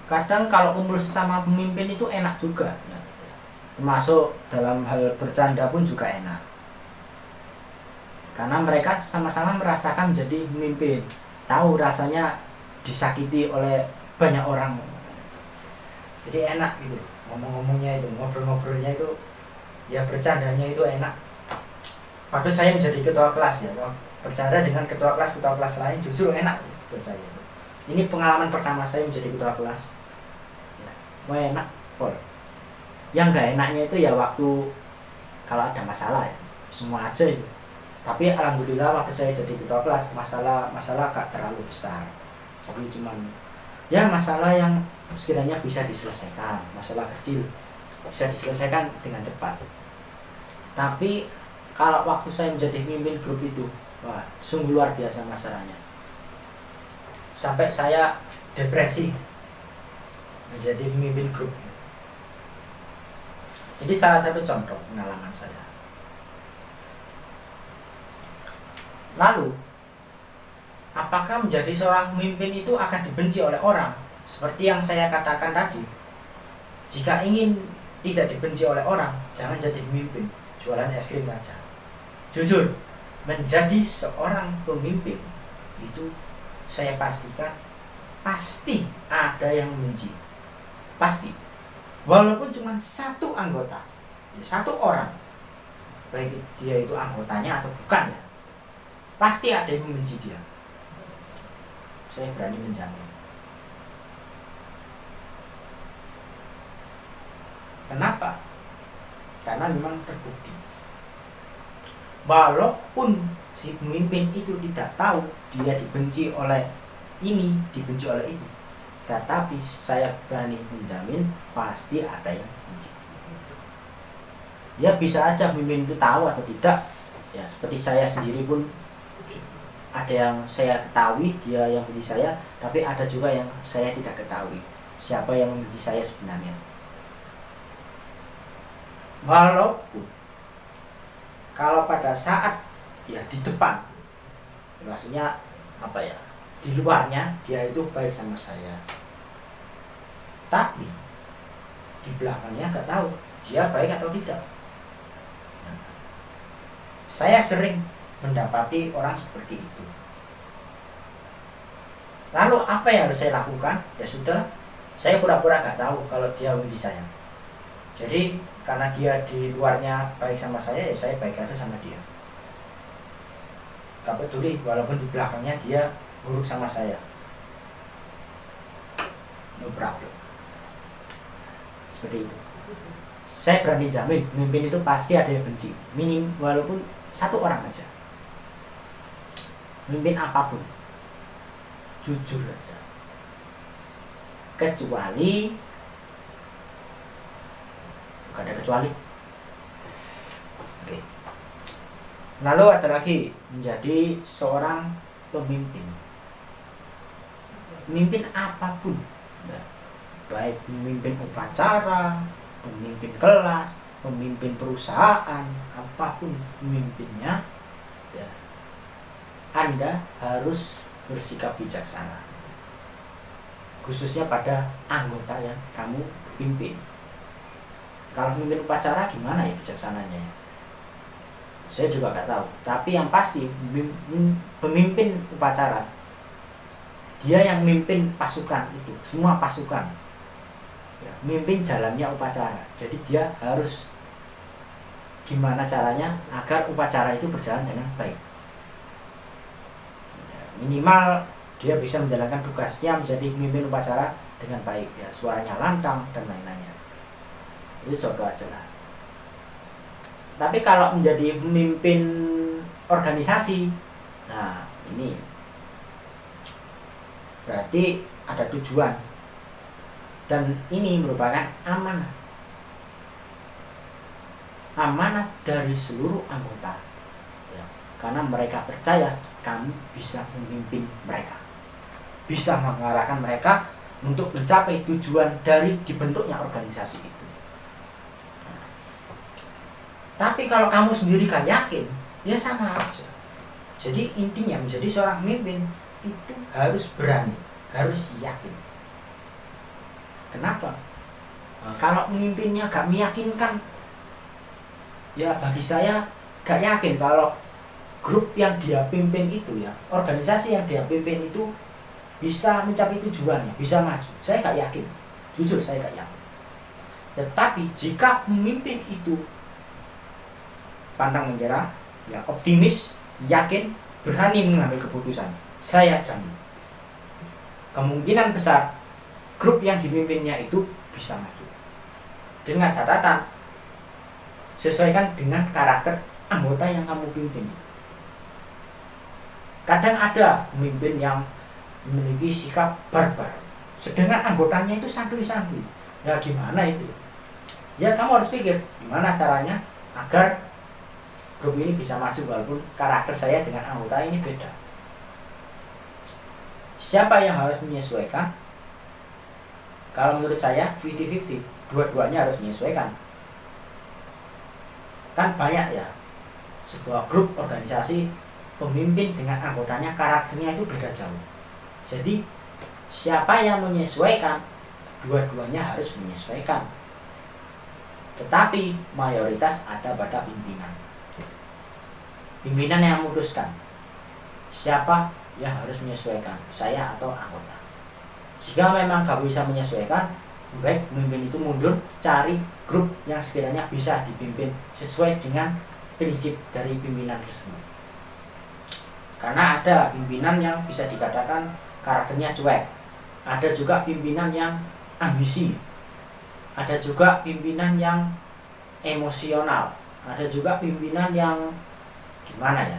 Kadang kalau kumpul sesama pemimpin itu enak juga ya. Termasuk dalam hal bercanda pun juga enak, karena mereka sama-sama merasakan menjadi pemimpin, tahu rasanya disakiti oleh banyak orang. Jadi enak gitu, ngomong-ngomongnya itu, ngobrol-ngobrolnya itu, ya bercandanya itu enak. Waktu saya menjadi ketua kelas ya, bercanda dengan ketua kelas lain jujur enak buat saya. Ini pengalaman pertama saya menjadi ketua kelas ya, enak pol. Yang nggak enaknya itu ya waktu kalau ada masalah ya, semua aja itu. Tapi alhamdulillah waktu saya jadi ketua kelas, masalah gak terlalu besar. Jadi cuman ya masalah yang sekiranya bisa diselesaikan, masalah kecil bisa diselesaikan dengan cepat. Tapi kalau waktu saya menjadi pemimpin grup itu, wah sungguh luar biasa masalahnya. Sampai saya depresi menjadi pemimpin grup. Ini salah satu contoh pengalaman saya. Lalu, apakah menjadi seorang pemimpin itu akan dibenci oleh orang? Seperti yang saya katakan tadi, jika ingin tidak dibenci oleh orang, jangan jadi pemimpin, jualan es krim aja. Jujur, menjadi seorang pemimpin itu saya pastikan pasti ada yang membenci. Pasti. Walaupun cuma satu anggota, satu orang, baik dia itu anggotanya atau bukan ya, pasti ada yang membenci dia. Saya berani menjamin. Kenapa? Karena memang terbukti. Walaupun si pemimpin itu tidak tahu dia dibenci oleh ini, dibenci oleh itu, tetapi saya berani menjamin pasti ada yang benci. Ya bisa aja pemimpin itu tahu atau tidak. Ya seperti saya sendiri pun ada yang saya ketahui dia yang benci saya, tapi ada juga yang saya tidak ketahui siapa yang membenci saya sebenarnya. Walaupun kalau pada saat ya di depan, maksudnya apa ya, di luarnya dia itu baik sama saya, tapi di belakangnya nggak tahu dia baik atau tidak. Saya sering mendapati orang seperti itu. Lalu apa yang harus saya lakukan? Ya sudah, saya pura-pura nggak tahu kalau dia benci saya. Jadi karena dia di luarnya baik sama saya, ya saya baik aja sama dia. Gak peduli walaupun di belakangnya dia buruk sama saya, no problem. Seperti itu. Saya berani jamin pemimpin itu pasti ada yang benci, minim walaupun satu orang aja. Pemimpin apapun jujur aja, kecuali gak ada kecuali. Oke. Lalu ada lagi menjadi seorang pemimpin. Pemimpin apapun, baik pemimpin upacara, pemimpin kelas, pemimpin perusahaan, apapun pemimpinnya, ya, Anda harus bersikap bijaksana, khususnya pada anggota yang kamu pimpin. Kalau memimpin upacara gimana ya bijaksananya ya? Saya juga nggak tahu. Tapi yang pasti pemimpin upacara, dia yang memimpin pasukan itu, semua pasukan, ya, memimpin jalannya upacara. Jadi dia harus gimana caranya agar upacara itu berjalan dengan baik. Ya, minimal dia bisa menjalankan tugasnya menjadi pemimpin upacara dengan baik, ya, suaranya lantang dan lain-lainnya. Itu contoh aja lah. Tapi kalau menjadi pemimpin organisasi, nah ini berarti ada tujuan, dan ini merupakan amanah dari seluruh anggota, ya, karena mereka percaya kamu bisa memimpin mereka, bisa mengarahkan mereka untuk mencapai tujuan dari dibentuknya organisasi itu. Tapi kalau kamu sendiri gak yakin, ya sama aja. Jadi intinya menjadi seorang pemimpin itu harus berani, harus yakin. Kenapa? Nah, kalau pemimpinnya gak meyakinkan, ya bagi saya gak yakin kalau grup yang dia pimpin itu, ya, organisasi yang dia pimpin itu bisa mencapai tujuannya, bisa maju. Saya gak yakin, jujur saya gak yakin. Tetapi jika pemimpin itu pantang menyerah, ya, optimis, yakin, berani mengambil keputusan, saya jamin kemungkinan besar grup yang dipimpinnya itu bisa maju. Dengan catatan sesuaikan dengan karakter anggota yang kamu pimpin. Kadang ada pemimpin yang memiliki sikap barbar, sedangkan anggotanya itu santuy-santuy. Ya gimana itu? Ya kamu harus pikir gimana caranya agar grup ini bisa maju walaupun karakter saya dengan anggota ini beda. Siapa yang harus menyesuaikan? Kalau menurut saya 50-50, dua-duanya harus menyesuaikan. Kan banyak ya sebuah grup organisasi, pemimpin dengan anggotanya karakternya itu beda jauh. Jadi siapa yang menyesuaikan? Dua-duanya harus menyesuaikan. Tetapi mayoritas ada pada pimpinan. Pimpinan yang memutuskan siapa yang harus menyesuaikan, saya atau anggota. Jika memang gak bisa menyesuaikan, baik pemimpin itu mundur, cari grup yang sekiranya bisa dipimpin sesuai dengan prinsip dari pimpinan tersebut. Karena ada pimpinan yang bisa dikatakan karakternya cuek, ada juga pimpinan yang ambisi, ada juga pimpinan yang emosional, ada juga pimpinan yang gimana ya,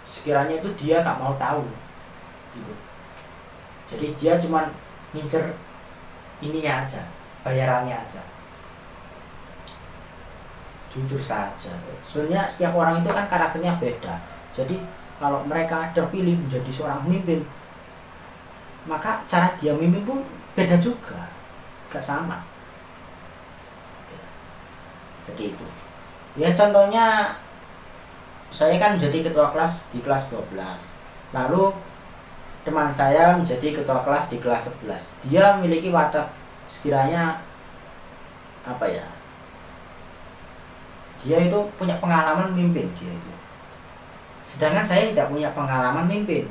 sekiranya itu dia gak mau tahu gitu. Jadi dia cuma ngincer ininya aja, bayarannya aja. Jujur saja, sebenarnya setiap orang itu kan karakternya beda. Jadi kalau mereka terpilih menjadi seorang pemimpin, maka cara dia memimpin pun beda juga, gak sama. Jadi itu ya, contohnya saya kan menjadi ketua kelas di kelas 12, lalu teman saya menjadi ketua kelas di kelas 11. Dia memiliki watak sekiranya apa ya, dia itu punya pengalaman memimpin dia itu, sedangkan saya tidak punya pengalaman memimpin.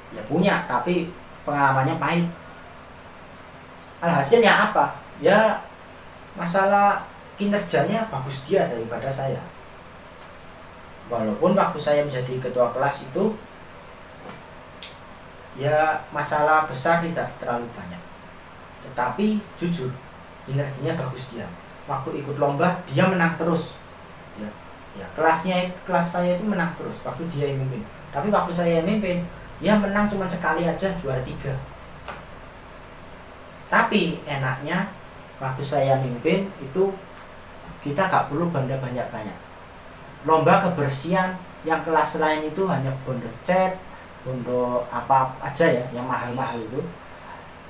Ya punya, tapi pengalamannya pahit. Alhasilnya apa? Ya masalah kinerjanya bagus dia daripada saya. Walaupun waktu saya menjadi ketua kelas itu ya masalah besar tidak terlalu banyak, tetapi jujur kinerjanya bagus dia. Waktu ikut lomba dia menang terus ya, kelas saya itu menang terus waktu dia yang mimpin. Tapi waktu saya yang mimpin dia menang cuma sekali aja, juara 3. Tapi enaknya waktu saya mimpin itu kita gak perlu banyak-banyak. Lomba kebersihan yang kelas lain itu hanya bondo cat, bondo apa aja ya, yang mahal-mahal itu.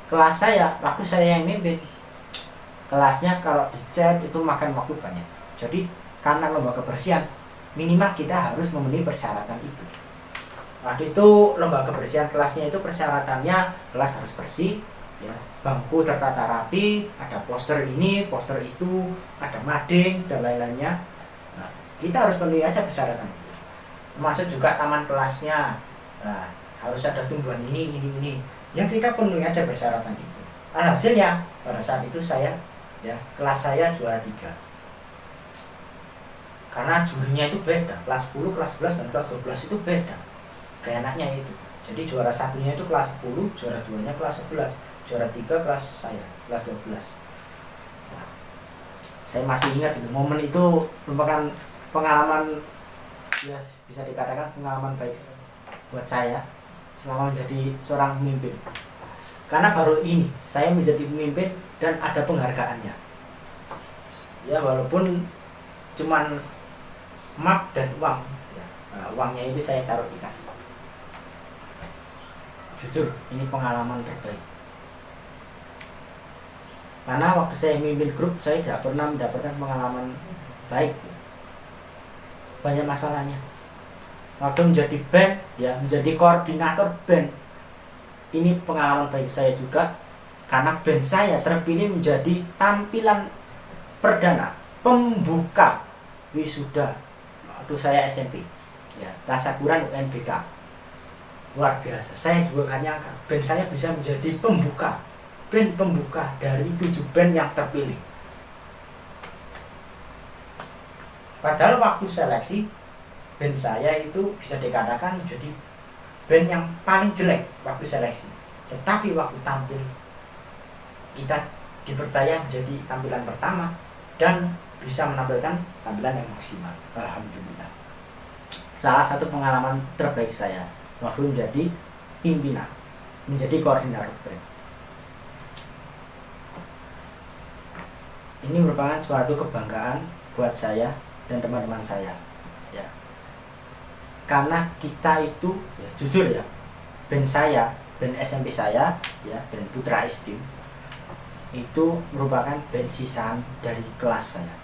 Kelas saya, waktu saya yang mimpin, kelasnya kalau dicat itu makan waktu banyak. Jadi karena lomba kebersihan, minimal kita harus memenuhi persyaratan itu. Waktu itu lomba kebersihan kelasnya itu persyaratannya kelas harus bersih, ya, bangku tertata rapi, ada poster ini, poster itu, ada mading dan lain-lainnya. Nah, kita harus penuhi aja persyaratan itu. Termasuk juga taman kelasnya. Nah, harus ada tumbuhan ini. Ya kita penuhi aja persyaratan itu. Alhasilnya pada saat itu saya, ya, kelas saya juara 3. Karena jurinya itu beda, kelas 10, kelas 11 dan kelas 12 itu beda. Keenaknya itu. Jadi juara satunya itu kelas 10, juara 2-nya kelas 11, juara 3 kelas saya, kelas 12. Nah, saya masih ingat itu, momen itu merupakan pengalaman ya bisa dikatakan pengalaman baik buat saya selama menjadi seorang pemimpin. Karena baru ini saya menjadi pemimpin dan ada penghargaannya. Ya walaupun cuman map dan uang, ya. Nah, uangnya itu saya taruh di kas. Jujur, ini pengalaman terbaik. Karena waktu saya memimpin grup, saya tidak pernah mendapatkan pengalaman baik. Banyak masalahnya. Waktu menjadi band, ya menjadi koordinator band, ini pengalaman baik saya juga. Karena band saya terpilih menjadi tampilan perdana, pembuka wisuda. Waktu saya SMP, ya tasyakuran UNBK. Luar biasa, saya juga gak nyangka band saya bisa menjadi pembuka, band pembuka dari 7 band yang terpilih. Padahal waktu seleksi band saya itu bisa dikatakan menjadi band yang paling jelek waktu seleksi. Tetapi waktu tampil kita dipercaya menjadi tampilan pertama dan bisa menampilkan tampilan yang maksimal. Alhamdulillah. Salah satu pengalaman terbaik saya waktu menjadi pimpinan, menjadi koordinator band. Ini merupakan suatu kebanggaan buat saya dan teman-teman saya, ya. Karena kita itu, ya, jujur ya, band saya, band SMP saya, ya, band Putra Esteem, itu merupakan band sisaan dari kelas saya.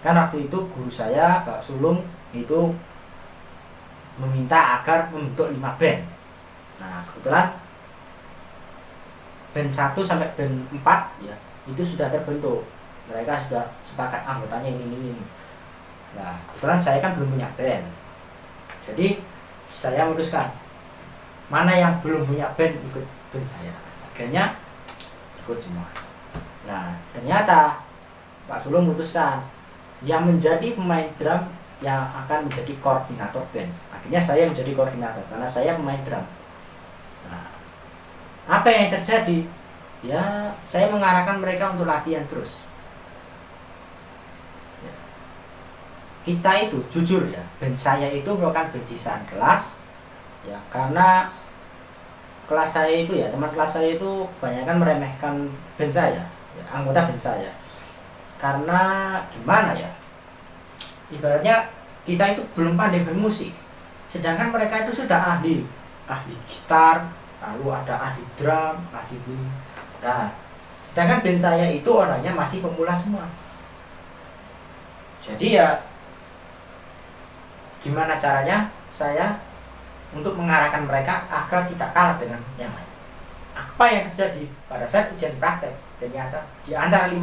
Kan waktu itu guru saya, Pak Sulung, itu meminta agar membentuk 5 band. Nah, kebetulan band 1 sampai band 4 ya, itu sudah terbentuk. Mereka sudah sepakat anggotanya ini. Nah, kebetulan saya kan belum punya band. Jadi, saya memutuskan mana yang belum punya band ikut band saya. Akhirnya ikut semua. Nah, ternyata Pak Sulung memutuskan yang menjadi pemain drum yang akan menjadi koordinator band. Akhirnya saya menjadi koordinator karena saya pemain drum. Nah, apa yang terjadi? Ya, saya mengarahkan mereka untuk latihan terus. Ya. Kita itu jujur ya, band saya itu merupakan band sisaan kelas. Ya, karena kelas saya itu ya, teman kelas saya itu kebanyakan meremehkan band saya, ya, anggota band saya. Karena gimana ya? Ibaratnya kita itu belum pandai bermusik, sedangkan mereka itu sudah ahli gitar, lalu ada ahli drum, ahli gini. Nah, sedangkan band saya itu orangnya masih pemula semua. Jadi ya, gimana caranya saya untuk mengarahkan mereka agar tidak kalah dengan yang lain. Apa yang terjadi pada saat ujian praktek? Ternyata di antara 5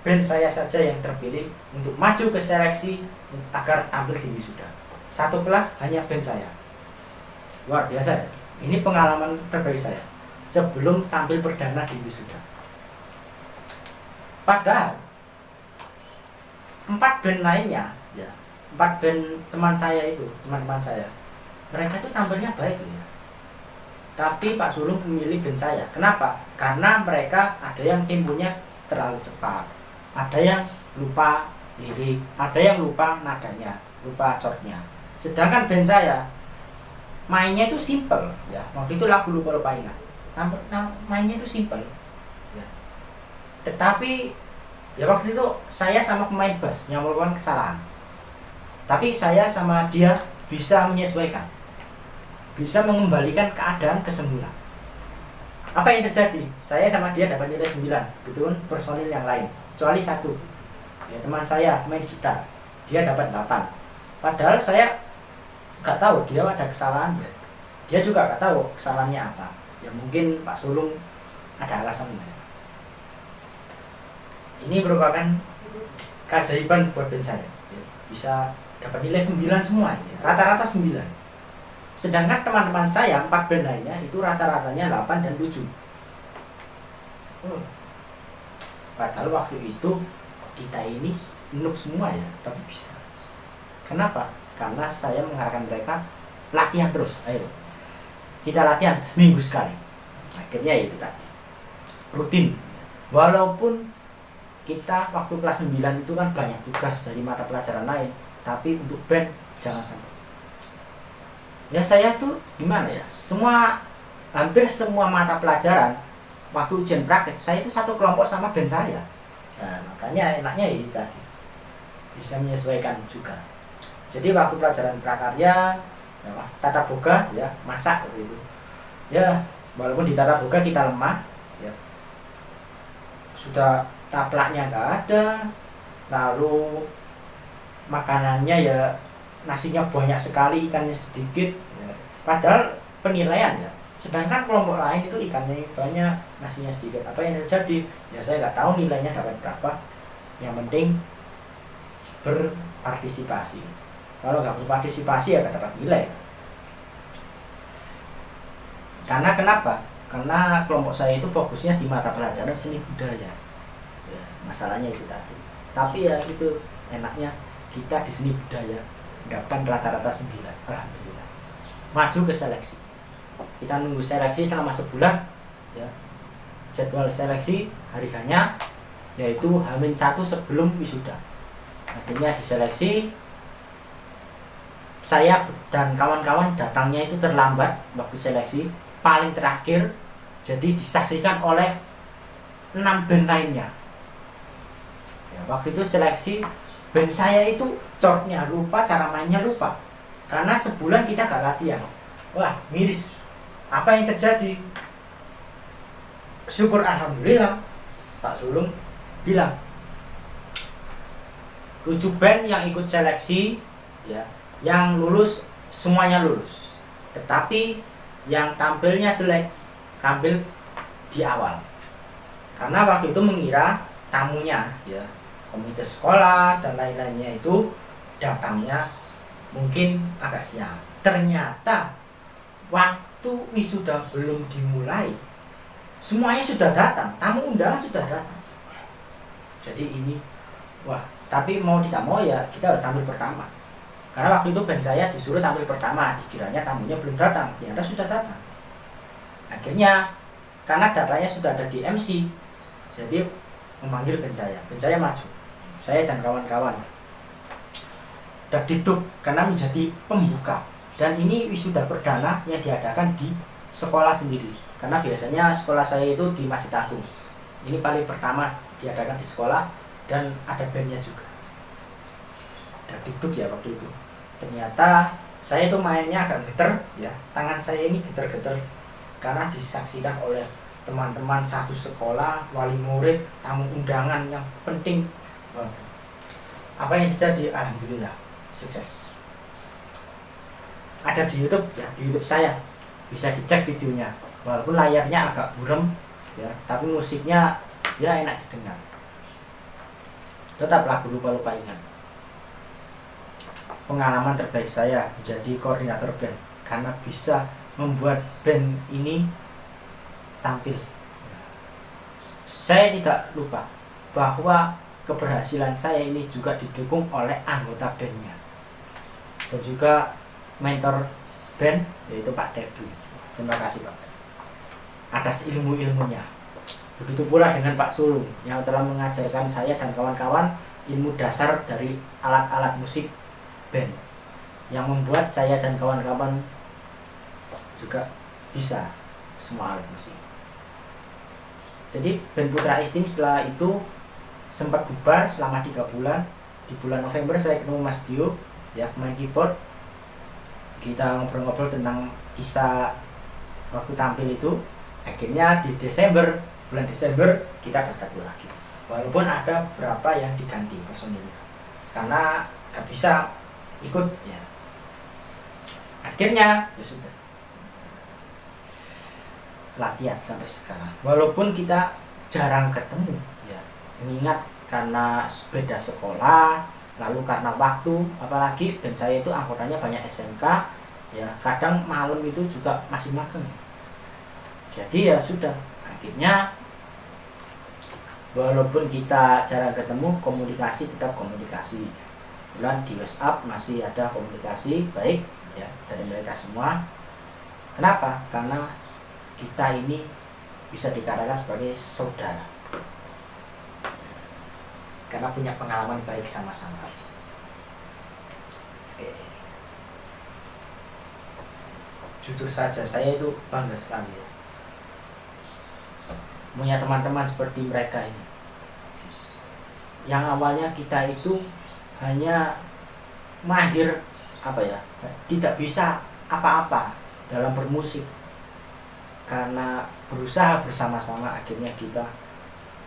band saya saja yang terpilih untuk maju ke seleksi agar tampil di wisuda. Satu kelas hanya band saya. Luar biasa ya. Ini pengalaman terbaik saya sebelum tampil perdana di wisuda. Padahal 4 band lainnya, ya, 4 band teman-teman saya, mereka tuh tampilnya baik ya. Tapi Pak Sulung memilih band saya. Kenapa? Karena mereka ada yang temponya terlalu cepat, ada yang lupa lirik, ada yang lupa nadanya, lupa chordnya. Sedangkan band saya mainnya itu simple, ya. Waktu itu lagu lupa ingat. Mainnya itu simple, ya. Tetapi ya waktu itu saya sama pemain bass yang melakukan kesalahan. Tapi saya sama dia bisa menyesuaikan, bisa mengembalikan keadaan ke semula. Apa yang terjadi? Saya sama dia dapat nilai 9, betul personil yang lain, kecuali satu. Ya, teman saya main gitar, dia dapat 8. Padahal saya nggak tahu dia ada kesalahan ya. Dia juga nggak tahu kesalahannya apa. Ya mungkin Pak Sulung ada alasannya. Ini merupakan keajaiban buat band saya. Ya, bisa dapat nilai 9 semua, ya. Rata-rata 9. Sedangkan teman-teman saya 4 band lainnya itu rata-ratanya 8 dan 7. Padahal waktu itu kita ini noob semua ya, tapi bisa. Kenapa? Karena saya mengarahkan mereka latihan terus. Ayo, kita latihan seminggu sekali. Akhirnya itu tadi, rutin. Walaupun kita waktu kelas 9 itu kan banyak tugas dari mata pelajaran lain, tapi untuk band jangan sampai. Ya saya tuh gimana ya, hampir semua mata pelajaran waktu ujian praktek saya itu satu kelompok sama band saya. Nah, makanya enaknya ya itu tadi, bisa menyesuaikan juga. Jadi waktu pelajaran prakarya, ya, tata boga, ya masak gitu. Ya walaupun di tata boga kita lemah, ya sudah taplaknya nggak ada, lalu makanannya ya nasinya banyak sekali, ikannya sedikit, ya. Padahal penilaian ya. Sedangkan kelompok lain itu ikannya banyak, nasinya sedikit. Apa yang terjadi? Ya saya nggak tahu nilainya dapat berapa. Yang penting berpartisipasi. Kalau nggak berpartisipasi ya nggak dapat nilai. Karena kenapa? Karena kelompok saya itu fokusnya di mata pelajaran seni budaya. Ya, masalahnya itu tadi. Tapi ya itu enaknya kita di seni budaya dapat rata-rata 9. Alhamdulillah. Maju ke seleksi. Kita nunggu seleksi selama sebulan, ya. Jadwal seleksi hari-harinya yaitu H-1 sebelum wisuda. Akhirnya diseleksi. Saya dan kawan-kawan datangnya itu terlambat waktu seleksi, paling terakhir, jadi disaksikan oleh 6 band lainnya. Ya, waktu itu seleksi, band saya itu chordnya lupa, cara mainnya lupa, karena sebulan kita gak latihan. Wah miris. Apa yang terjadi? Syukur alhamdulillah Pak Sulung bilang 7 band yang ikut seleksi, ya, yang lulus semuanya lulus, tetapi yang tampilnya jelek tampil di awal, karena waktu itu mengira tamunya, ya, komite sekolah dan lain-lainnya itu datangnya mungkin agak siang. Ternyata waktu wisuda belum dimulai semuanya sudah datang, tamu undangan sudah datang. Jadi ini wah, tapi mau tidak mau ya kita harus tampil pertama. Karena waktu itu band saya disuruh tampil pertama, dikiranya tamunya belum datang, ternyata sudah datang. Akhirnya karena datanya sudah ada di MC, jadi memanggil band saya maju. Saya dan kawan-kawan dan ditutup karena menjadi pembuka. Dan ini wisuda perdana yang diadakan di sekolah sendiri. Karena biasanya sekolah saya itu di Masjid Agung. Ini paling pertama diadakan di sekolah dan ada bandnya juga. Dan ditutup ya waktu itu. Ternyata saya itu mainnya agak geter, ya, tangan saya ini geter-geter karena disaksikan oleh teman-teman satu sekolah, wali murid, tamu undangan yang penting. Apa yang terjadi? Alhamdulillah sukses. Ada di YouTube, ya, di YouTube saya bisa dicek videonya. Walaupun layarnya agak buram, ya, tapi musiknya ya enak didengar. Tetap lagu lupa ingat. Pengalaman terbaik saya menjadi koordinator band karena bisa membuat band ini tampil. Saya tidak lupa bahwa keberhasilan saya ini juga didukung oleh anggota bandnya dan juga mentor band, yaitu Pak Tebu. Terima kasih Pak atas ilmu-ilmunya. Begitu pula dengan Pak Sulung yang telah mengajarkan saya dan kawan-kawan ilmu dasar dari alat-alat musik band, yang membuat saya dan kawan-kawan juga bisa semua alat musik. Jadi band Putra Esteem setelah itu sempat bubar selama 3 bulan. Di bulan November saya ketemu Mas Dio, ya, main keyboard. Kita ngobrol-ngobrol tentang kisah waktu tampil itu. Akhirnya di bulan Desember kita bersatu lagi. Walaupun ada beberapa yang diganti personilnya karena gak bisa ikut, ya. Akhirnya ya sudah, latihan sampai sekarang. Walaupun kita jarang ketemu, ya, mengingat karena beda sekolah, lalu karena waktu, apalagi dan saya itu anggotanya banyak SMK, ya, kadang malam itu juga masih magang. Jadi ya sudah, akhirnya walaupun kita jarang ketemu, komunikasi tetap komunikasi. Bulan di WhatsApp masih ada komunikasi baik, ya, dari mereka semua. Kenapa? Karena kita ini bisa dikatakan sebagai saudara, karena punya pengalaman baik sama-sama. Jujur saja saya itu bangga sekali, ya, punya teman-teman seperti mereka ini. Yang awalnya kita itu hanya mahir tidak bisa apa-apa dalam bermusik, karena berusaha bersama-sama akhirnya kita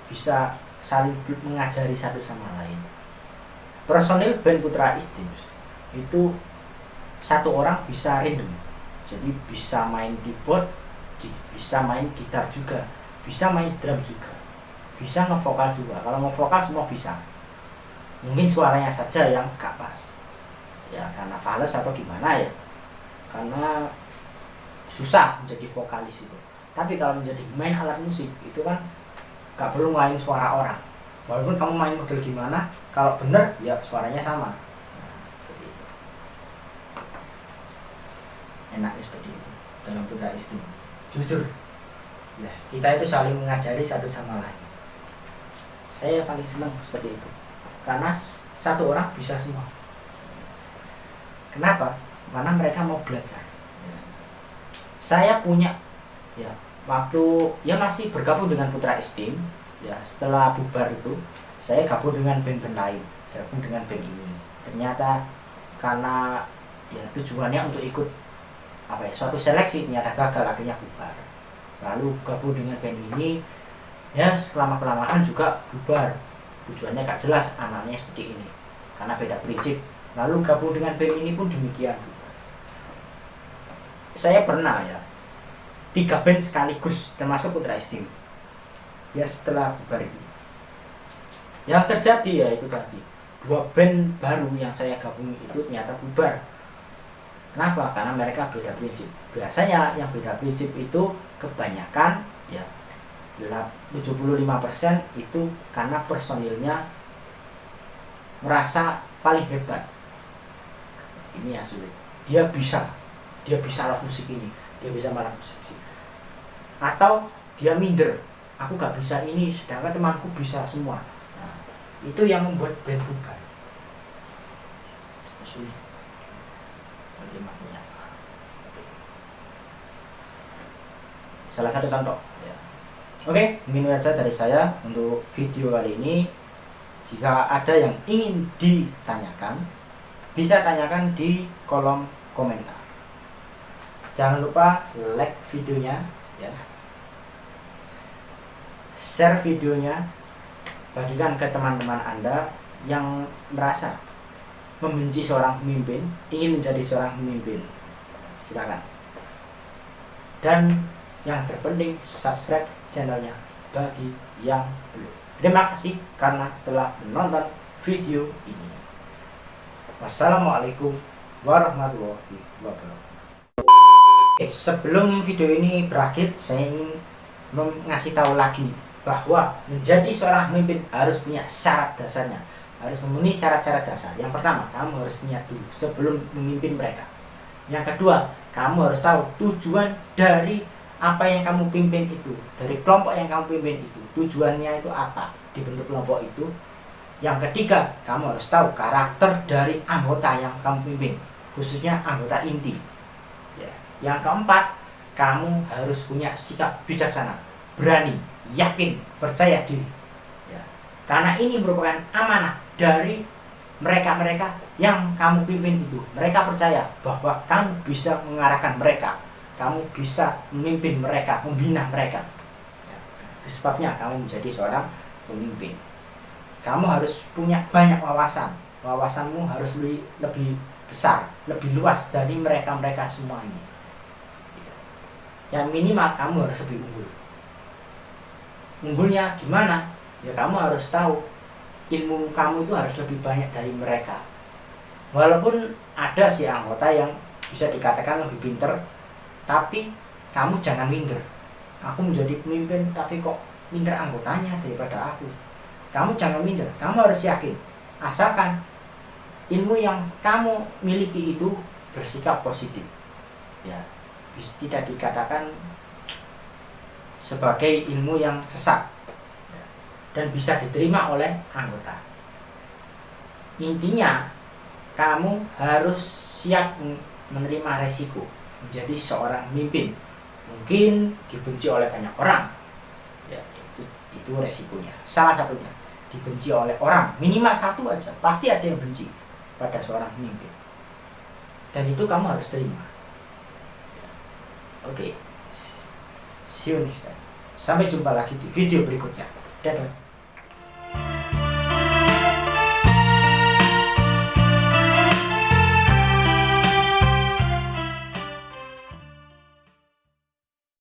bisa saling mengajari satu sama lain. Personil band Putra Esteem itu satu orang bisa random, jadi bisa main keyboard, bisa main gitar juga, bisa main drum juga, bisa ngevokal juga. Kalau ngevokal semua bisa, mungkin suaranya saja yang gak pas, ya, karena fales atau gimana, ya, karena susah menjadi vokalis itu. Tapi kalau menjadi main alat musik itu kan gak perlu main suara orang, walaupun kamu main model gimana, kalau bener ya suaranya sama. Nah, seperti itu. Enaknya seperti itu dalam Putra Esteem. Jujur, nah, kita itu saling mengajari satu sama lain. Saya paling senang seperti itu, karena satu orang bisa semua. Kenapa? Karena mereka mau belajar. Saya punya, ya, waktu ya masih bergabung dengan Putra Esteem, ya, setelah bubar itu saya gabung dengan band-band lain, gabung dengan band ini. Ternyata karena ya tujuannya untuk ikut suatu seleksi, ternyata gagal, akhirnya bubar. Lalu gabung dengan band ini, ya, kelamaan juga bubar. Tujuannya gak jelas, anaknya seperti ini karena beda prinsip. Lalu gabung dengan band ini pun demikian. Saya pernah, ya, 3 band sekaligus termasuk Putra Esteem, ya, setelah bubar itu. Yang terjadi ya itu tadi, 2 band baru yang saya gabung itu ternyata bubar. Kenapa? Karena mereka beda prinsip. Biasanya yang beda prinsip itu kebanyakan, ya, 75% itu karena personilnya merasa paling hebat. Ini ya sulit. Dia bisa alat musik ini, dia bisa alat musik ini. Atau dia minder, aku gak bisa ini, sedangkan temanku bisa semua. Nah, itu yang membuat band bubar. Sulit. Salah satu contoh, ya. Oke, mungkin saja dari saya untuk video kali ini. Jika ada yang ingin ditanyakan, bisa tanyakan di kolom komentar. Jangan lupa like videonya, ya, share videonya, bagikan ke teman-teman Anda yang merasa membenci seorang pemimpin, ingin menjadi seorang pemimpin. Silakan. Dan yang terpenting, subscribe channelnya bagi yang belum. Terima kasih karena telah menonton video ini. Wassalamualaikum warahmatullahi wabarakatuh. Sebelum video ini berakhir, saya ingin ngasih tahu lagi bahwa menjadi seorang pemimpin harus punya syarat dasarnya, harus memenuhi syarat-syarat dasar. Yang pertama, kamu harus niat dulu sebelum memimpin mereka. Yang kedua, kamu harus tahu tujuan dari apa yang kamu pimpin itu, dari kelompok yang kamu pimpin itu, tujuannya itu apa dibentuk kelompok itu. Yang ketiga, kamu harus tahu karakter dari anggota yang kamu pimpin, khususnya anggota inti. Ya. Yang keempat, kamu harus punya sikap bijaksana, berani, yakin, percaya diri. Ya. Karena ini merupakan amanah dari mereka-mereka yang kamu pimpin itu. Mereka percaya bahwa kamu bisa mengarahkan mereka, kamu bisa memimpin mereka, membina mereka. Ya. Sebabnya kamu menjadi seorang pemimpin. Kamu harus punya banyak wawasan. Wawasanmu harus lebih besar, lebih luas dari mereka-mereka semua ini. Yang minimal kamu harus lebih unggul. Unggulnya gimana? Ya kamu harus tahu ilmu kamu itu harus lebih banyak dari mereka. Walaupun ada sih anggota yang bisa dikatakan lebih pinter, tapi kamu jangan minder. Aku menjadi pemimpin tapi kok minder anggotanya daripada aku. Kamu jangan minder, kamu harus yakin. Asalkan ilmu yang kamu miliki itu bersikap positif. Ya, tidak dikatakan sebagai ilmu yang sesat, ya, dan bisa diterima oleh anggota. Intinya, kamu harus siap menerima resiko menjadi seorang pemimpin. Mungkin dibenci oleh banyak orang. Ya, itu resikonya. Salah satunya dibenci oleh orang, minimal satu aja, pasti ada yang benci pada seorang pemimpin, dan itu kamu harus terima. Oke, see you next time. Sampai jumpa lagi di video berikutnya. Dadah.